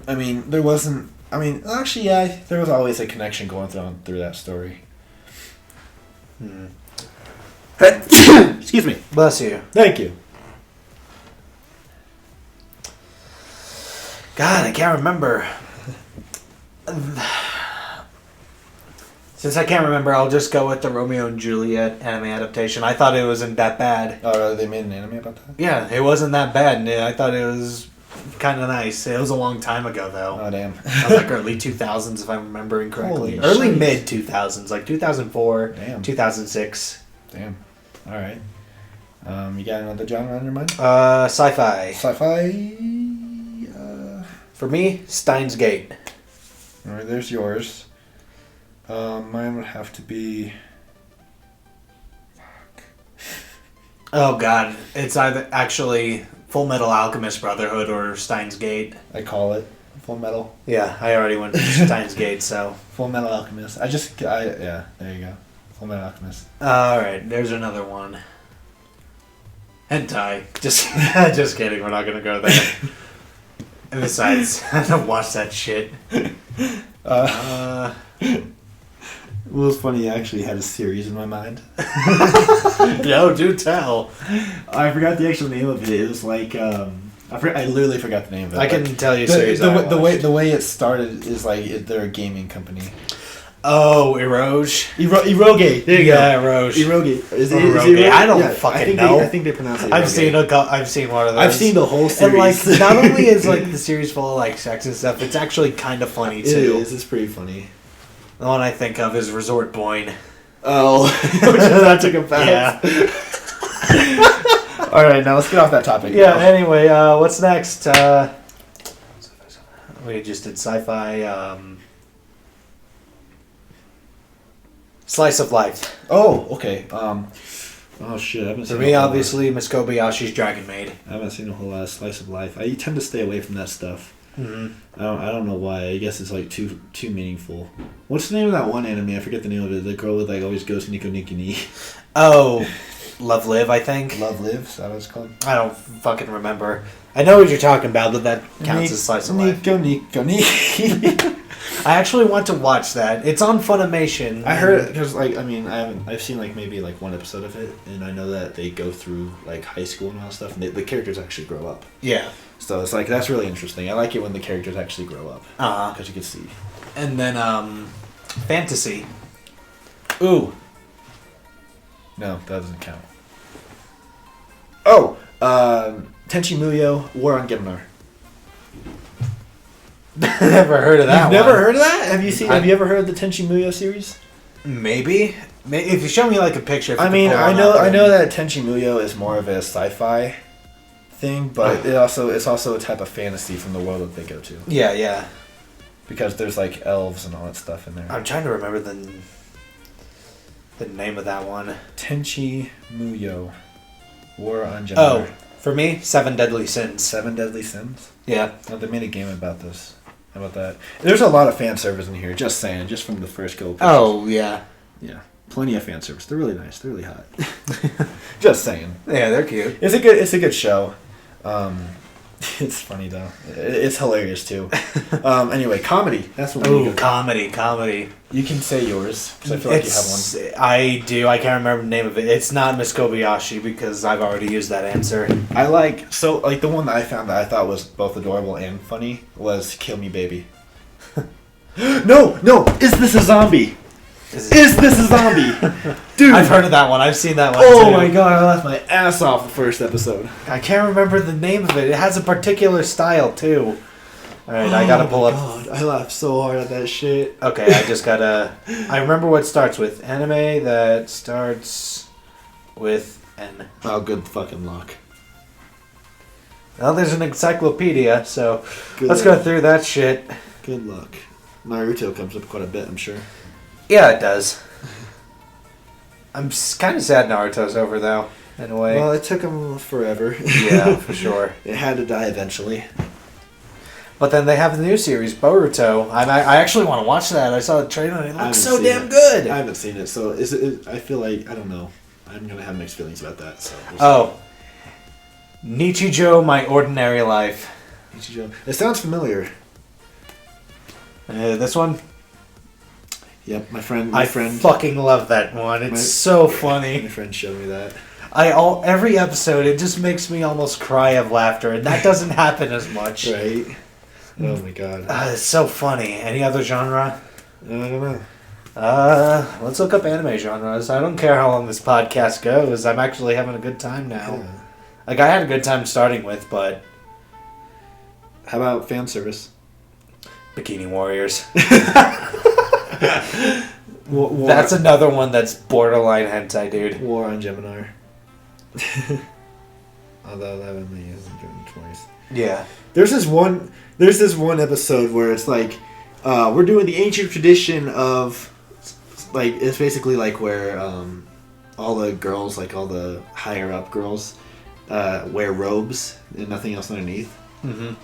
I mean, there wasn't... I mean, actually, yeah, there was always a connection going through that story. Excuse me.
Bless you.
Thank you.
God, I can't remember. Since I can't remember, I'll just go with the Romeo and Juliet anime adaptation. I thought it wasn't that bad.
Oh, really? They made an anime about that?
Yeah, it wasn't that bad. I thought it was kind of nice. It was a long time ago, though.
Oh, damn.
It was like early 2000s, if I'm remembering correctly.
Holy
early
shit.
mid-2000s, like 2004,
Damn.
2006.
Damn. All right. You got another genre on your mind?
Sci-fi.
Sci-fi.
For me, Steins Gate.
All right, there's yours. Mine would have to be...
Oh, God. It's either actually Full Metal Alchemist Brotherhood or Steins Gate.
I call it Full Metal.
Yeah, I already went to Steins Gate, so...
Full Metal Alchemist. Yeah, there you go. Full Metal Alchemist.
Alright, there's another one. Hentai. Just kidding, we're not gonna go there. And besides, I don't watch that shit.
Well, it's funny, I actually had a series in my mind.
No, do tell.
I forgot the actual name of it. It was like, I literally forgot the name of it.
I can tell you a series
the way it started is like, they're a gaming company.
Oh, Eroge.
Eroge. There you go.
Yeah, Eroge.
Eroge. Is it
Eroge? I don't fucking know.
I think they pronounce it Eroge.
I've seen one of those.
I've seen the whole series.
And like, not only is like the series full of like sex and stuff, it's actually kind of funny too.
It is. It's pretty funny.
The one I think of is Resort Boyne.
Oh, that took a pass.
Yeah.
All right, now let's get off that topic.
Yeah. Anyway, what's next? We just did sci-fi. Slice of Life.
Oh, okay. Oh shit, I haven't seen.
For me, obviously, Miss Kobayashi's Dragon Maid.
I haven't seen a whole lot of Slice of Life. I tend to stay away from that stuff.
Mm-hmm.
I don't know why. I guess it's like too meaningful. What's the name of that one anime? I forget the name of it. The girl with like always goes Nico Nikki Ni.
Oh, Love Live, I think.
Love Live, is that what it's called?
I don't fucking remember. I know what you're talking about, but that counts as Slice of Life.
Nico Nikki.
I actually want to watch that. It's on Funimation.
I heard because like I mean I've seen like maybe like one episode of it, and I know that they go through like high school and all that stuff, and the characters actually grow up.
Yeah.
So it's like that's really interesting. I like it when the characters actually grow up because you can see.
And then fantasy. Ooh.
No, that doesn't count. Oh, Tenchi Muyo, War on Gimnar.
Never heard of that.
You've never heard of that? Have you seen? Have you ever heard of the Tenchi Muyo series?
Maybe. If you show me like a picture.
I mean, I know that Tenchi Muyo is more of a sci-fi thing, but it's also a type of fantasy from the world that they go to.
Yeah, yeah.
Because there's like elves and all that stuff in there.
I'm trying to remember the name of that one.
Tenchi Muyo, War on Gimnar.
Oh, for me, 7 Deadly Sins.
7 Deadly Sins?
Yeah.
Oh, they made a game about this. How about that? There's a lot of fan service in here, just saying, just from the first couple pictures.
Oh, yeah.
Yeah. Plenty of fan service. They're really nice. They're really hot. Just saying.
Yeah, they're cute.
It's a good show. It's funny though. It's hilarious too. Anyway, comedy. That's what we go.
Comedy.
You can say yours because I feel like you have one.
I do. I can't remember the name of it. It's not Miss Kobayashi because I've already used that answer.
I like the one that I found that I thought was both adorable and funny was Kill Me Baby. No, is this a zombie? Is this a zombie? Dude,
I've heard of that one. I've seen that one
too.
too.
My god, I laughed my ass off the first episode.
I can't remember the name of it. It has a particular style too. Alright, I gotta pull up.
God, I laughed so hard at that shit.
Okay, I just gotta. I remember what it starts with. Anime that starts with N.
Oh, good fucking luck.
Well, there's an encyclopedia, so let's
luck.
go through that shit.
Good luck. Naruto comes up quite a bit, I'm sure.
Yeah, it does. I'm kind of sad Naruto's over, though, in a way.
Well, it took him forever.
Yeah, for sure.
It had to die eventually.
But then they have the new series, Boruto. I actually want to watch that. I saw the trailer and it looks so damn
it.
good.
I haven't seen it, so I feel like, I don't know. I'm going to have mixed feelings about that. So
Nichijou, My Ordinary Life.
Nichijou. It sounds familiar.
This one?
Yep, my friend.
I fucking love that one. It's so funny.
My friend showed me that.
Every episode, it just makes me almost cry of laughter, and that doesn't happen as much.
Right? Oh my god.
It's so funny. Any other genre?
I don't know.
Let's look up anime genres. I don't care how long this podcast goes. I'm actually having a good time now.
Yeah.
Like, I had a good time starting with, but...
How about fan service?
Bikini Warriors.
War,
that's another one that's borderline hentai, dude.
War on Gemini. Although that only isn't given twice.
Yeah.
There's this one episode where it's like, we're doing the ancient tradition of, like, it's basically like where all the girls, like all the higher up girls, wear robes and nothing else underneath.
Mm-hmm.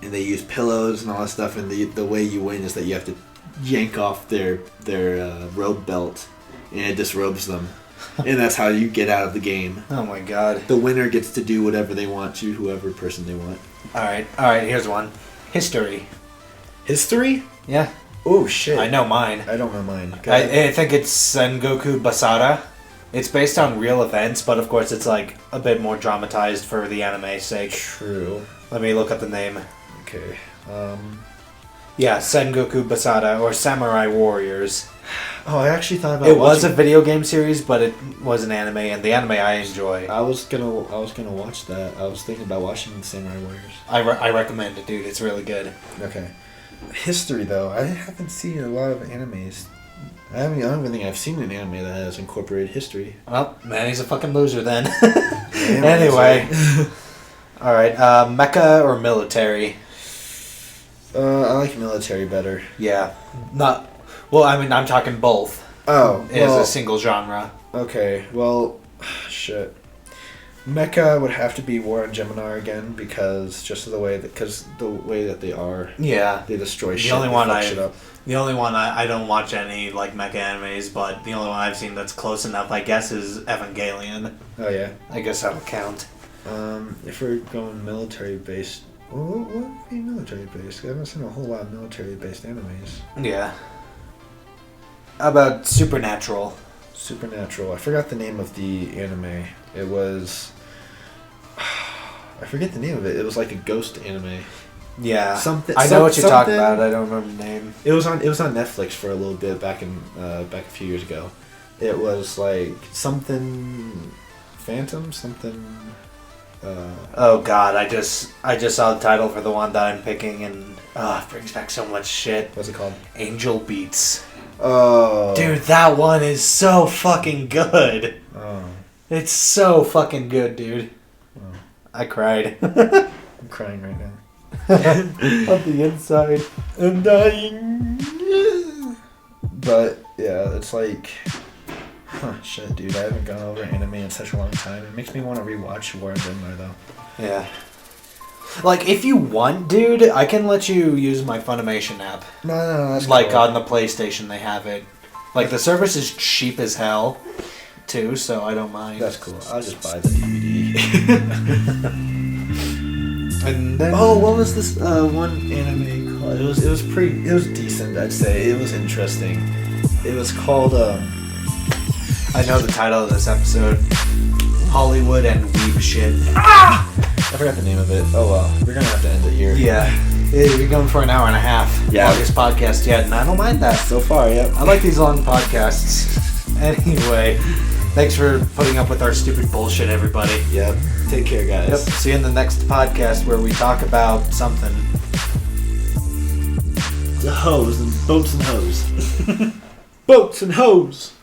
And they use pillows and all that stuff, and the way you win is that you have to yank off their robe belt, and it disrobes them, and that's how you get out of the game.
Oh my god.
The winner gets to do whatever they want to whoever person they want.
Alright, here's one. History.
History?
Yeah.
Oh shit.
I know mine.
I don't know mine.
I think it's Sengoku Basara. It's based on real events, but of course it's like a bit more dramatized for the anime's sake.
True.
Let me look up the name.
Okay.
Yeah, Sengoku Basara, or Samurai Warriors.
Oh, I actually thought about
it. Was a video game series, but it was an anime, and the anime I enjoy.
I was gonna watch that. I was thinking about watching Samurai Warriors.
I recommend it, dude. It's really good.
Okay. History, though, I haven't seen a lot of animes. I don't even think I've seen an anime that has incorporated history.
Well, man, he's a fucking loser then. Anyway. Alright, mecha or military?
I like military better.
Yeah. I'm talking both.
Oh.
As a single genre.
Okay, well, shit. Mecha would have to be War on Gemini again because the way that they are.
Yeah.
They destroy shit.
The only one
I
don't watch any like mecha animes, but the only one I've seen that's close enough, I guess, is Evangelion.
Oh yeah.
I guess that'll count.
If we're going military based, what would be military based? I haven't seen a whole lot of military based animes.
Yeah. How about Supernatural?
Supernatural. I forgot the name of the anime. It was. I forget the name of it. It was like a ghost anime.
Yeah. I know what you're talking about. I don't remember the name.
It was on Netflix for a little bit back a few years ago. It was like something Phantom, something.
Oh God, I just saw the title for the one that I'm picking, and it brings back so much shit.
What's it called?
Angel Beats.
Oh,
Dude, that one is so fucking good.
Oh.
It's so fucking good, dude.
Oh.
I cried.
I'm crying right now.
On the inside.
I'm dying. But yeah, it's like, shit, dude. I haven't gone over anime in such a long time. It makes me want to rewatch War of Denver, though.
Yeah. Like, if you want, dude, I can let you use my Funimation app.
No, that's
like
cool.
on the PlayStation, they have it. Like, the service is cheap as hell, too, so I don't mind.
That's cool. I'll just buy the DVD.
And then,
what was this one anime called? It was decent, I'd say. It was interesting. It was called
I know the title of this episode. Hollywood and Weeb shit.
I forgot the name of it. Oh well, we're gonna have to end it here.
Yeah. We're going for an hour and a half.
Yeah.
Longest podcast yet, and I don't mind that.
So far, yep.
I like these long podcasts. Anyway, thanks for putting up with our stupid bullshit, everybody.
Yep. Take care, guys.
Yep. See you in the next podcast where we talk about something.
The hose and boats and hoes. Boats and hoes.